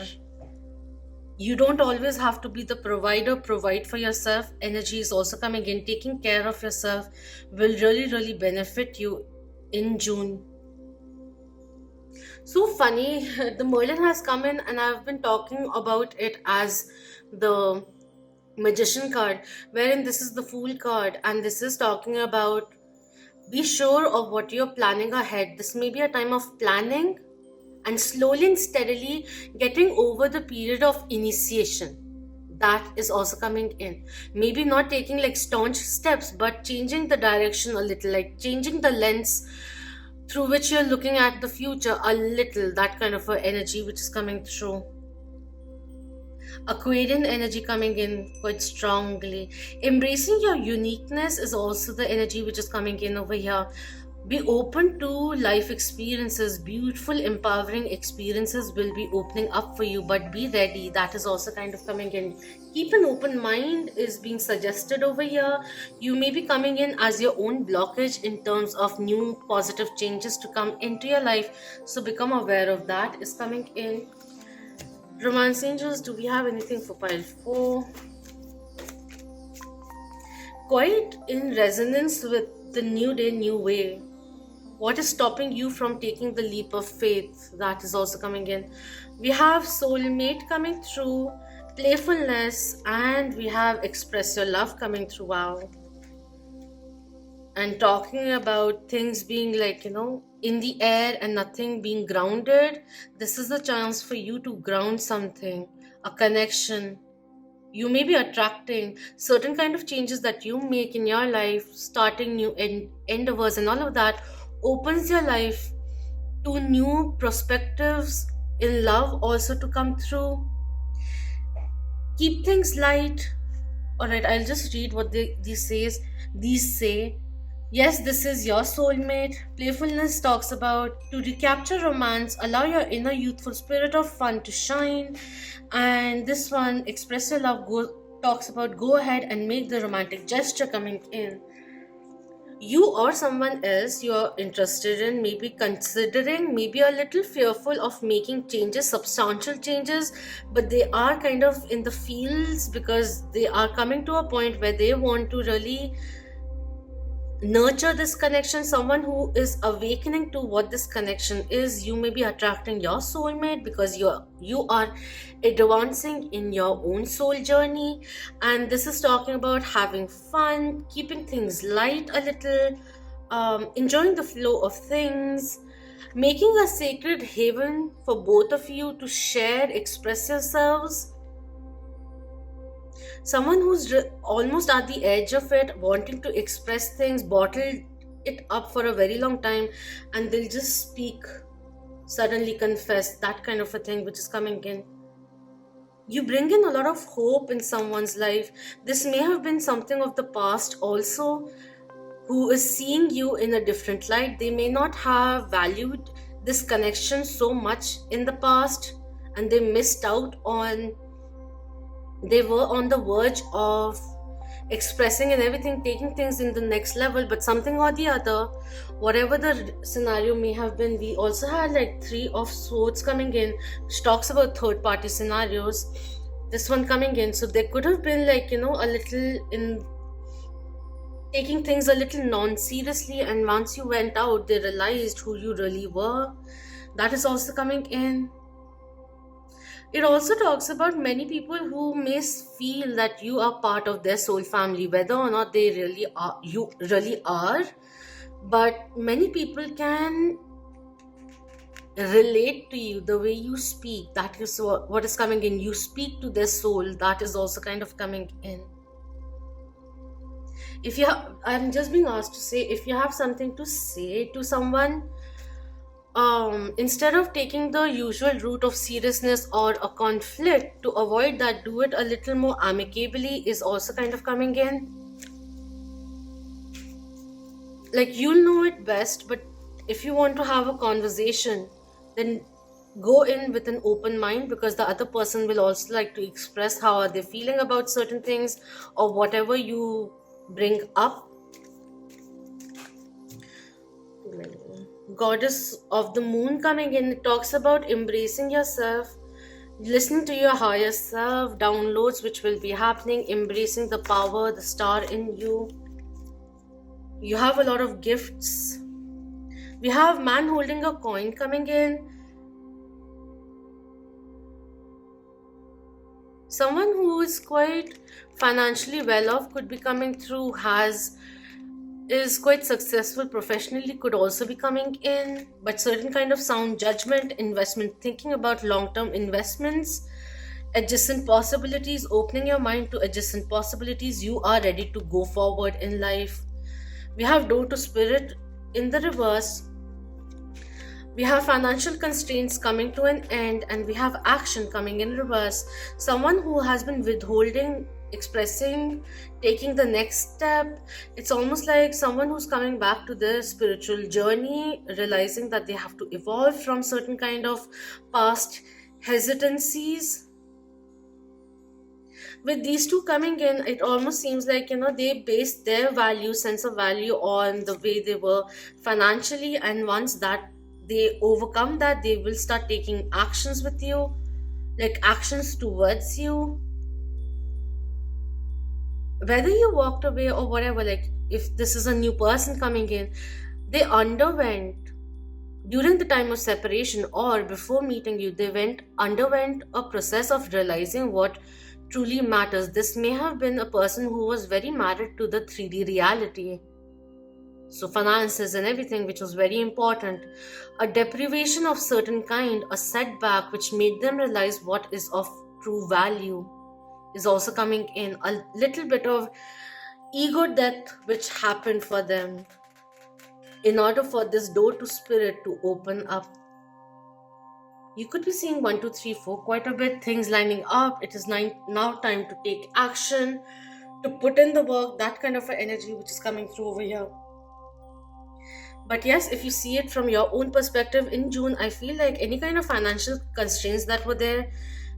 You don't always have to be the provider. Provide for yourself. Energy is also coming in. Taking care of yourself will really, really benefit you in June. So funny, the Merlin has come in, and I've been talking about it as the Magician card, wherein this is the Fool card, and this is talking about be sure of what you're planning ahead. This may be a time of planning and slowly and steadily getting over the period of initiation. That is also coming in. Maybe not taking like staunch steps, but changing the direction a little, like changing the lens through which you're looking at the future a little. That kind of a energy which is coming through. Aquarian energy coming in quite strongly. Embracing your uniqueness is also the energy which is coming in over here. Be open to life experiences. Beautiful, empowering experiences will be opening up for you, but be ready. That is also kind of coming in. Keep an open mind is being suggested over here. You may be coming in as your own blockage in terms of new positive changes to come into your life. So become aware of that is coming in. Romance angels, do we have anything for pile 4? Quite in resonance with the new day, new way. What is stopping you from taking the leap of faith? That is also coming in. We have soulmate coming through, playfulness, and we have express your love coming through. Wow. And talking about things being like, in the air and nothing being grounded. This is the chance for you to ground something, a connection. You may be attracting certain kind of changes that you make in your life, starting new endeavors and all of that opens your life to new perspectives in love also to come through. Keep things light. Alright, I'll just read what these say. Yes, this is your soulmate. Playfulness talks about to recapture romance, allow your inner youthful spirit of fun to shine. And this one, express your love, talks about go ahead and make the romantic gesture coming in. You or someone else you're interested in, maybe considering, maybe a little fearful of making changes, substantial changes, but they are kind of in the fields because they are coming to a point where they want to really nurture this connection. Someone who is awakening to what this connection is. You may be attracting your soulmate because you are advancing in your own soul journey, and this is talking about having fun, keeping things light a little, enjoying the flow of things, making a sacred haven for both of you to share, express yourselves. Someone who's almost at the edge of it, wanting to express things, bottled it up for a very long time, and they'll just speak, suddenly confess, that kind of a thing which is coming in. You bring in a lot of hope in someone's life. This may have been something of the past also, who is seeing you in a different light. They may not have valued this connection so much in the past, and they missed out on, they were on the verge of expressing and everything, taking things in the next level, but something or the other, whatever the scenario may have been. We also had like 3 of swords coming in, which talks about third party scenarios. This one coming in, so there could have been like a little in taking things a little non-seriously, and once you went out they realized who you really were. That is also coming in. It also talks about many people who may feel that you are part of their soul family, whether or not they really are, you really are. But many people can relate to you, the way you speak. That is what is coming in. You speak to their soul. That is also kind of coming in. I'm just being asked to say, if you have something to say to someone, instead of taking the usual route of seriousness or a conflict, to avoid that, do it a little more amicably is also kind of coming in. Like, you'll know it best, but if you want to have a conversation, then go in with an open mind, because the other person will also like to express how are they feeling about certain things or whatever you bring up. Goddess of the moon coming in, it talks about embracing yourself, listening to your higher self, downloads which will be happening, embracing the power, the star in you. You have a lot of gifts. We have man holding a coin coming in. Someone who is quite financially well off could be coming through, is quite successful professionally, could also be coming in, but certain kind of sound judgment, investment, thinking about long-term investments, adjacent possibilities, opening your mind to adjacent possibilities. You are ready to go forward in life. We have door to spirit in the reverse. We have financial constraints coming to an end, and we have action coming in reverse. Someone who has been withholding, expressing, taking the next step. It's almost like someone who's coming back to their spiritual journey, realizing that they have to evolve from certain kind of past hesitancies. With these two coming in, it almost seems like, they based their value, sense of value, on the way they were financially, and once that they overcome that, they will start taking actions with you, like actions towards you. Whether you walked away or whatever, like if this is a new person coming in, they underwent during the time of separation or before meeting you, they underwent a process of realizing what truly matters. This may have been a person who was very married to the 3D reality, so finances and everything, which was very important. A deprivation of certain kind, a setback which made them realize what is of true value, is also coming in. A little bit of ego death which happened for them in order for this door to spirit to open up. You could be seeing 1, 2, 3, 4 quite a bit, things lining up. It is now time to take action, to put in the work, that kind of an energy which is coming through over here. But yes, if you see it from your own perspective, in June, I feel like any kind of financial constraints that were there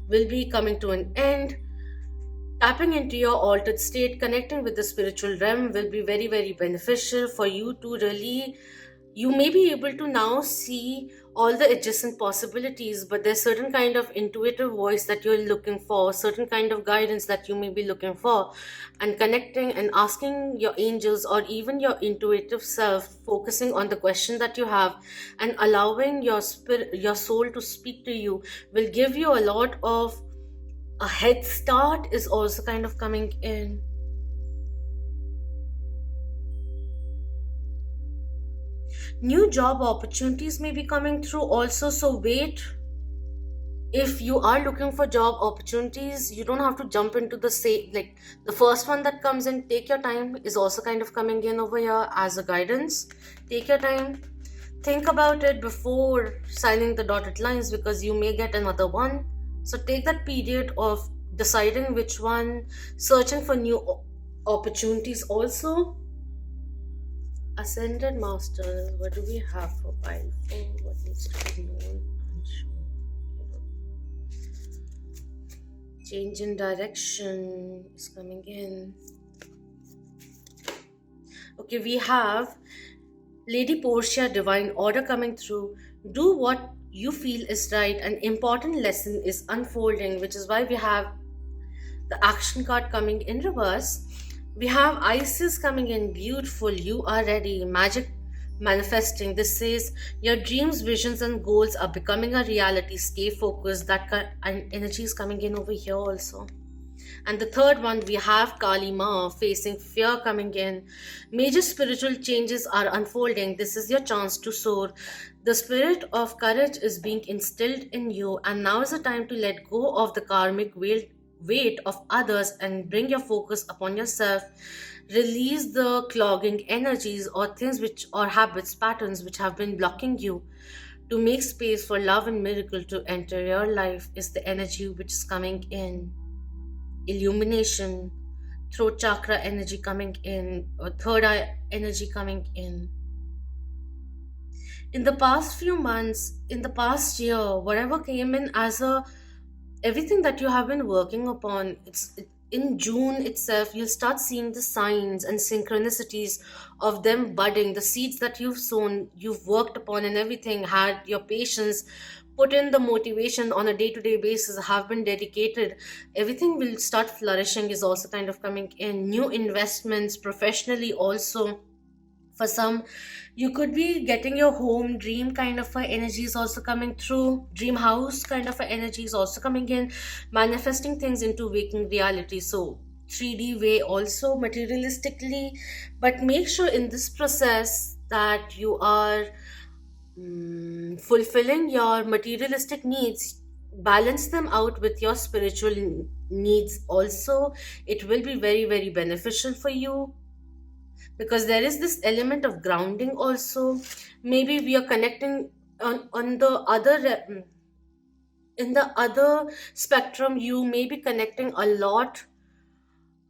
will be coming to an end. Tapping into your altered state, connecting with the spiritual realm will be very, very beneficial for you to really, you may be able to now see all the adjacent possibilities, but there's certain kind of intuitive voice that you're looking for, certain kind of guidance that you may be looking for, and connecting and asking your angels or even your intuitive self, focusing on the question that you have and allowing your spirit, your soul to speak to you, will give you a lot of a head start, is also kind of coming in. New job opportunities may be coming through also, so wait. If you are looking for job opportunities, you don't have to jump into like the first one that comes in. Take your time, is also kind of coming in over here as a guidance. Take your time, think about it before signing the dotted lines, because you may get another one. So take that period of deciding which one, searching for new opportunities also. Ascended Master, what do we have for pile 4? What needs to be known and shown? Change in direction is coming in. Okay, we have Lady Portia, Divine Order coming through. Do what you feel is right. An important lesson is unfolding, which is why we have the action card coming in reverse. We have Isis coming in, beautiful, you are ready, magic manifesting. This says your dreams, visions and goals are becoming a reality. Stay focused. That and energy is coming in over here also. And the third one, we have Kali Ma, facing fear coming in. Major spiritual changes are unfolding. This is your chance to soar. The spirit of courage is being instilled in you, and now is the time to let go of the karmic weight of others and bring your focus upon yourself. Release the clogging energies or things or habits, patterns which have been blocking you. to make space for love and miracle to enter your life is the energy which is coming in. Illumination, throat chakra energy coming in, or third eye energy coming in. In the past few months, in the past year, whatever came in as a everything that you have been working upon, in June itself, you'll start seeing the signs and synchronicities of them budding. The seeds that you've sown, you've worked upon, and everything, had your patience, put in the motivation on a day-to-day basis, have been dedicated, everything will start flourishing is also kind of coming in. New investments professionally also. For some, you could be getting your home dream kind of a energy is also coming through. Dream house kind of a energy is also coming in. Manifesting things into waking reality. So 3D way also materialistically. But make sure in this process that you are fulfilling your materialistic needs, balance them out with your spiritual needs also. It will be very, very beneficial for you, because there is this element of grounding also. Maybe we are connecting on the other in the other spectrum, you may be connecting a lot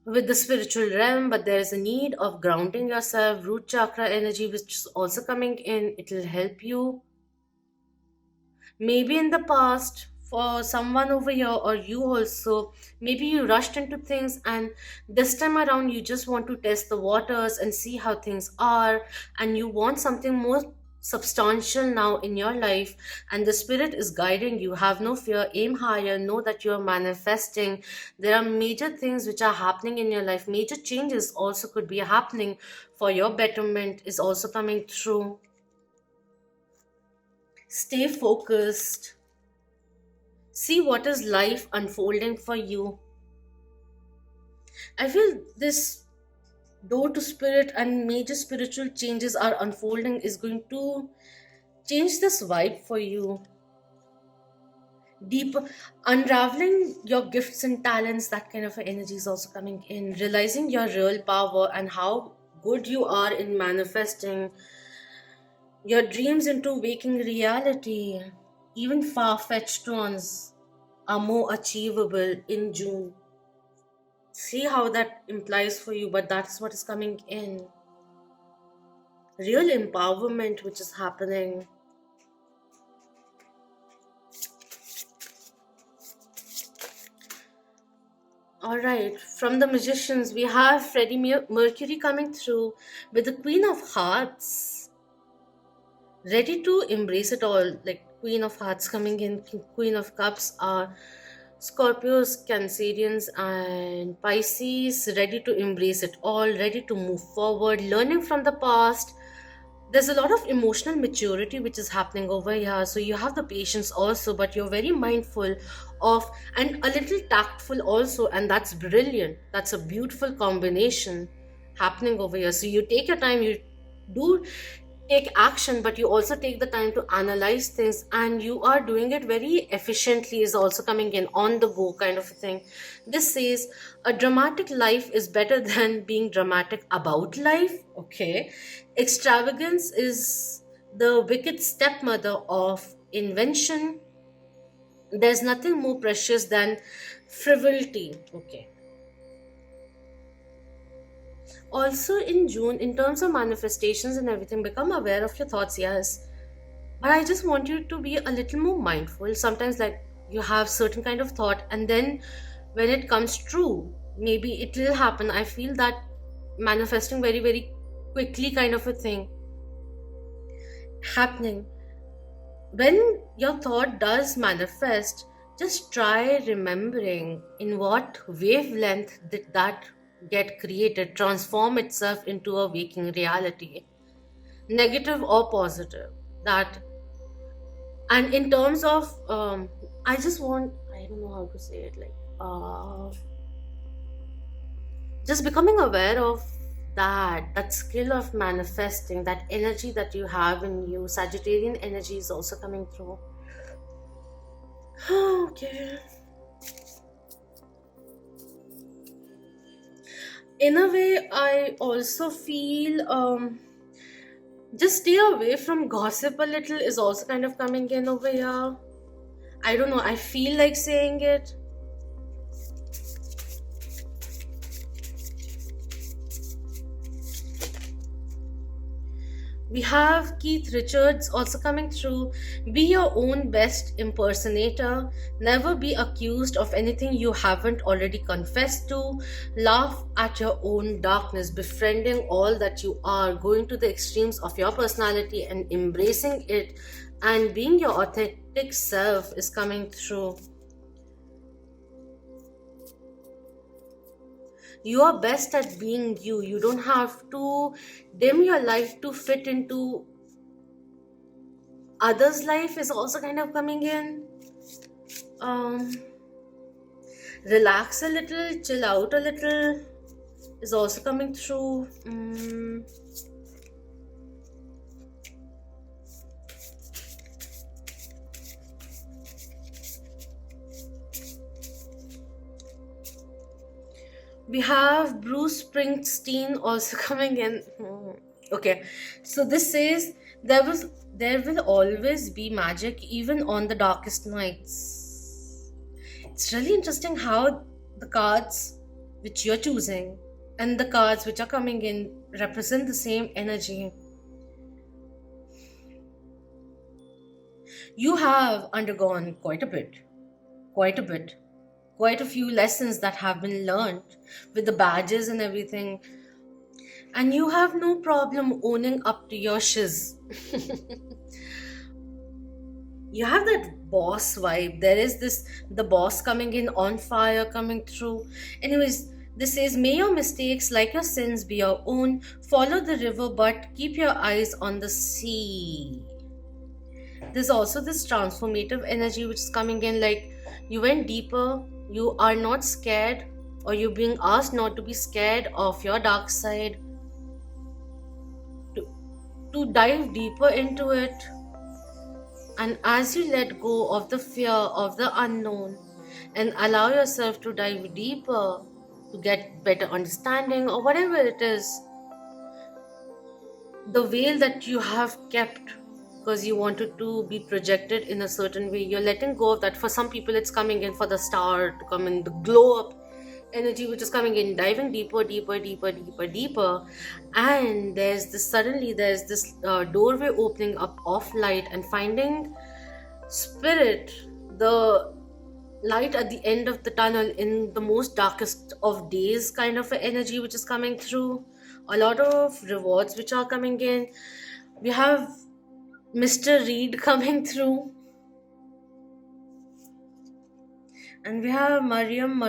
with the spiritual realm, but there is a need of grounding yourself. Root chakra energy which is also coming in, it will help you. Maybe in the past, for someone over here or you also, maybe you rushed into things, and this time around you just want to test the waters and see how things are, and you want something more substantial now in your life, and the spirit is guiding you. Have no fear, aim higher, know that you are manifesting. There are major things which are happening in your life, major changes also could be happening for your betterment is also coming through. Stay focused. See what is life unfolding for you. I feel this door to spirit and major spiritual changes are unfolding is going to change this vibe for you. Deep unraveling your gifts and talents, that kind of energy is also coming in. Realizing your real power and how good you are in manifesting your dreams into waking reality. Even far-fetched ones are more achievable in June. See how that implies for you, but that's what is coming in. Real empowerment which is happening. All right, from the magicians, we have Freddie Mercury coming through with the Queen of Hearts, ready to embrace it all. Like Queen of Hearts coming in, Queen of Cups are Scorpios, Cancerians, and Pisces, ready to embrace it all, ready to move forward, learning from the past. There's a lot of emotional maturity which is happening over here. So you have the patience also, but you're very mindful of, and a little tactful also, and that's brilliant. That's a beautiful combination happening over here. So you take your time, you do take action, but you also take the time to analyze things, and you are doing it very efficiently is also coming in, on the go kind of a thing. This says a dramatic life is better than being dramatic about life. Okay. Extravagance is the wicked stepmother of invention. There's nothing more precious than frivolity. Okay. Also in June, in terms of manifestations and everything, become aware of your thoughts, yes. But I just want you to be a little more mindful. Sometimes, like, you have certain kind of thought, and then when it comes true, maybe it will happen. I feel that manifesting very, very quickly kind of a thing happening. When your thought does manifest, just try remembering in what wavelength did that get created, transform itself into a waking reality, negative or positive. That, and in terms of, I just want, I don't know how to say it, like, just becoming aware of that skill of manifesting, that energy that you have in you. Sagittarian energy is also coming through. Okay. In a way, I also feel Just stay away from gossip a little is also kind of coming in over here. I don't know, I feel like saying it. We have Keith Richards also coming through. Be your own best impersonator. Never be accused of anything you haven't already confessed to. Laugh at your own darkness, befriending all that you are, going to the extremes of your personality and embracing it, and being your authentic self is coming through. You are best at being you. You don't have to dim your life to fit into others' life is also kind of coming in. Um, Relax a little, chill out a little is also coming through. We have Bruce Springsteen also coming in. Okay, so this says there will always be magic even on the darkest nights. It's really interesting how the cards which you're choosing and the cards which are coming in represent the same energy. You have undergone quite a bit, quite a bit, quite a few lessons that have been learned with the badges and everything, and you have no problem owning up to your shiz. You have that boss vibe. There is this the boss coming in on fire coming through. Anyways, this says, may your mistakes like your sins be your own. Follow the river, but keep your eyes on the sea. There's also this transformative energy which is coming in, like you went deeper, you are not scared, or you're being asked not to be scared of your dark side, to dive deeper into it. And as you let go of the fear of the unknown and allow yourself to dive deeper to get better understanding or whatever it is, the veil that you have kept because you wanted to be projected in a certain way, you're letting go of that. For some people, it's coming in for the star to come in, the glow up energy which is coming in, diving deeper, deeper, deeper, deeper, deeper. And there's this doorway opening up of light and finding spirit, the light at the end of the tunnel in the most darkest of days kind of an energy which is coming through. A lot of rewards which are coming in. We have Mr. Reed coming through, and we have Mariam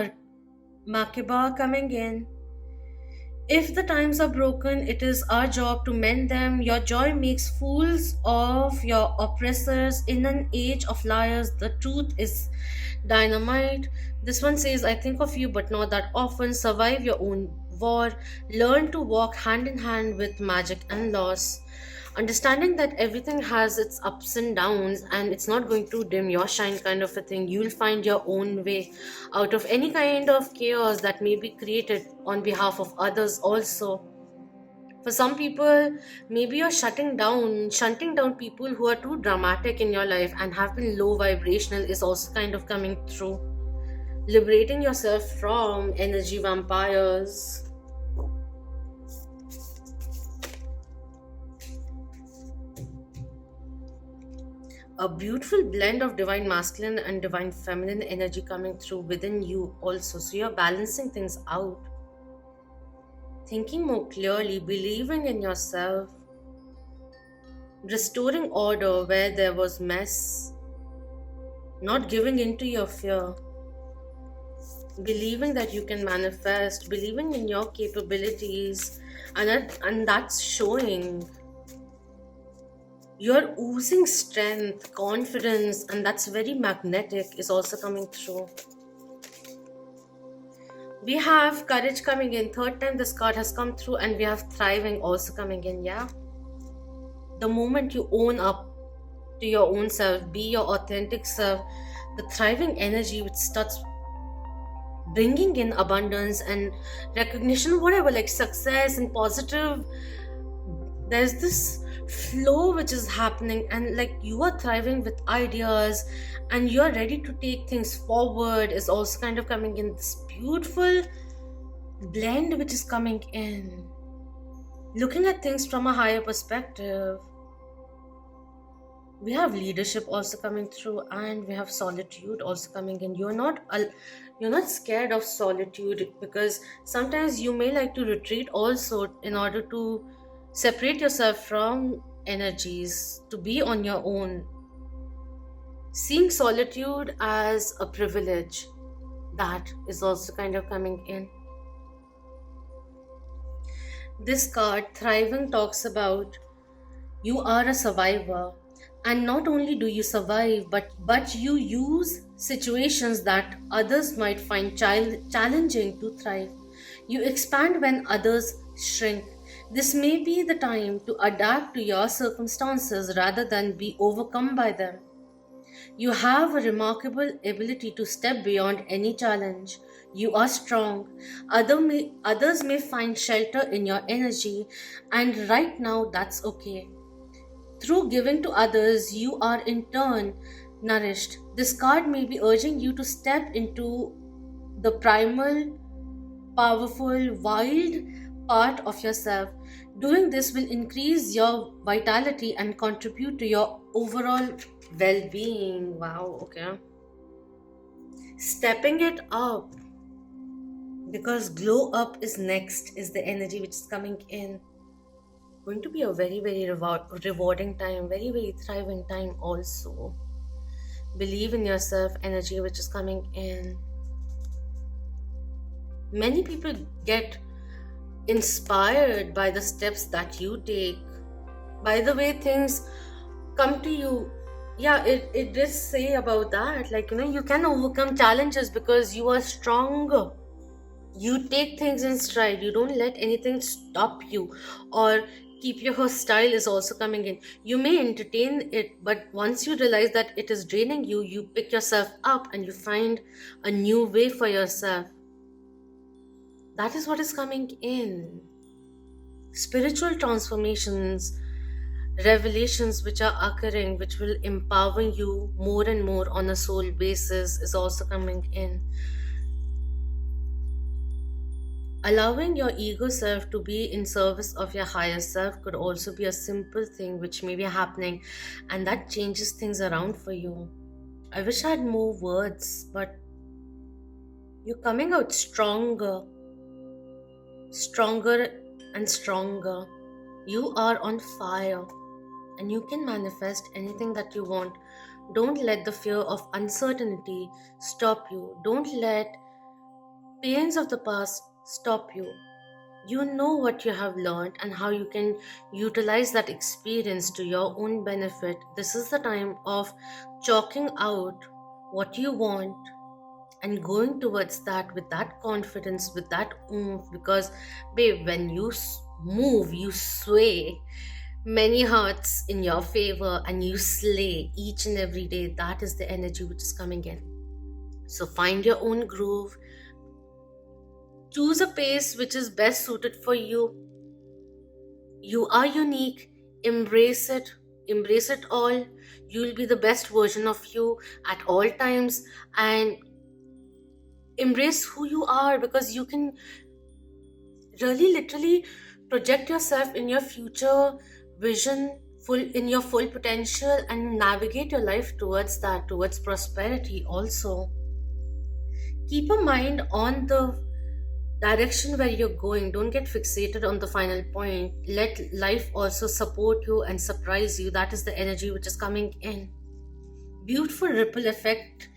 Makeba coming in. If the times are broken, it is our job to mend them. Your joy makes fools of your oppressors. In an age of liars, the truth is dynamite. This one says, I think of you, but not that often. Survive your own war. Learn to walk hand in hand with magic and loss. Understanding that everything has its ups and downs and it's not going to dim your shine kind of a thing. You'll find your own way out of any kind of chaos that may be created on behalf of others also. For some people, maybe you're shunting down people who are too dramatic in your life and have been low vibrational is also kind of coming through. Liberating yourself from energy vampires. A beautiful blend of divine masculine and divine feminine energy coming through within you also. So you're balancing things out, thinking more clearly, believing in yourself, restoring order where there was mess, not giving in to your fear, believing that you can manifest, believing in your capabilities, and that's showing. You're oozing strength, confidence, and that's very magnetic, is also coming through. We have courage coming in. Third time this card has come through, and we have thriving also coming in. Yeah. The moment you own up to your own self, be your authentic self, the thriving energy which starts bringing in abundance and recognition, whatever, like success and positive. There's this flow which is happening, and like you are thriving with ideas and you're ready to take things forward is also kind of coming in. This beautiful blend which is coming in, looking at things from a higher perspective. We have leadership also coming through, and we have solitude also coming in. You're not scared of solitude, because sometimes you may like to retreat also in order to separate yourself from energies, to be on your own, seeing solitude as a privilege. That is also kind of coming in. This card, Thriving, talks about you are a survivor, and not only do you survive, but you use situations that others might find challenging to thrive. You expand when others shrink. This may be the time to adapt to your circumstances rather than be overcome by them. You have a remarkable ability to step beyond any challenge. You are strong. Others may find shelter in your energy, and right now that's okay. Through giving to others, you are in turn nourished. This card may be urging you to step into the primal, powerful, wild part of yourself. Doing this will increase your vitality and contribute to your overall well being. Wow, okay. Stepping it up, because glow up is next, is the energy which is coming in. Going to be a very, very rewarding time, very, very thriving time also. Believe in yourself energy which is coming in. Many people get inspired by the steps that you take, by the way things come to you. Yeah, it does say about that, like, you can overcome challenges because you are stronger. You take things in stride. You don't let anything stop you or keep your style is also coming in. You may entertain it, but once you realize that it is draining you, you pick yourself up and you find a new way for yourself. That is what is coming in. Spiritual transformations, revelations which are occurring, which will empower you more and more on a soul basis, is also coming in. Allowing your ego self to be in service of your higher self could also be a simple thing which may be happening, and that changes things around for you. I wish I had more words, but you're coming out stronger and stronger. You are on fire and you can manifest anything that you want. Don't let the fear of uncertainty stop you. Don't let pains of the past stop you. You know what you have learned and how you can utilize that experience to your own benefit. This is the time of chalking out what you want and going towards that with that confidence, with that oomph. Because, babe, when you move, you sway many hearts in your favor and you slay each and every day. That is the energy which is coming in. So find your own groove. Choose a pace which is best suited for you. You are unique. Embrace it. Embrace it all. You'll be the best version of you at all times. And embrace who you are, because you can really literally project yourself in your future vision, in your full potential, and navigate your life towards that, towards prosperity also. Keep a mind on the direction where you're going. Don't get fixated on the final point. Let life also support you and surprise you. That is the energy which is coming in. Beautiful ripple effect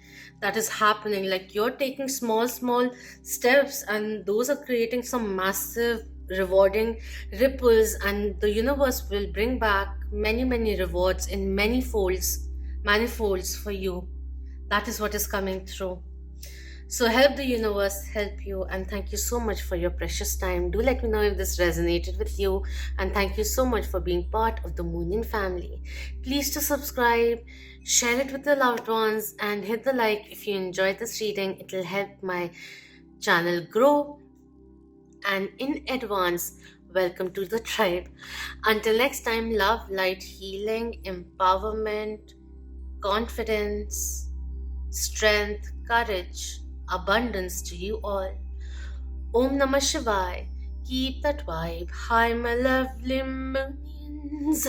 that is happening. Like, you're taking small steps, and those are creating some massive rewarding ripples, and the universe will bring back many rewards in manifolds for you. That is what is coming through. So help the universe help you, and thank you so much for your precious time. Do let me know if this resonated with you, and thank you so much for being part of the Moonin family. Please to subscribe, share it with your loved ones, and hit the like if you enjoyed this reading. It will help my channel grow. And in advance, Welcome to the tribe. Until next time, love, light, healing, empowerment, confidence, strength, courage, abundance to you all. Om Namah Shivaya. Keep that vibe high, my lovely millions.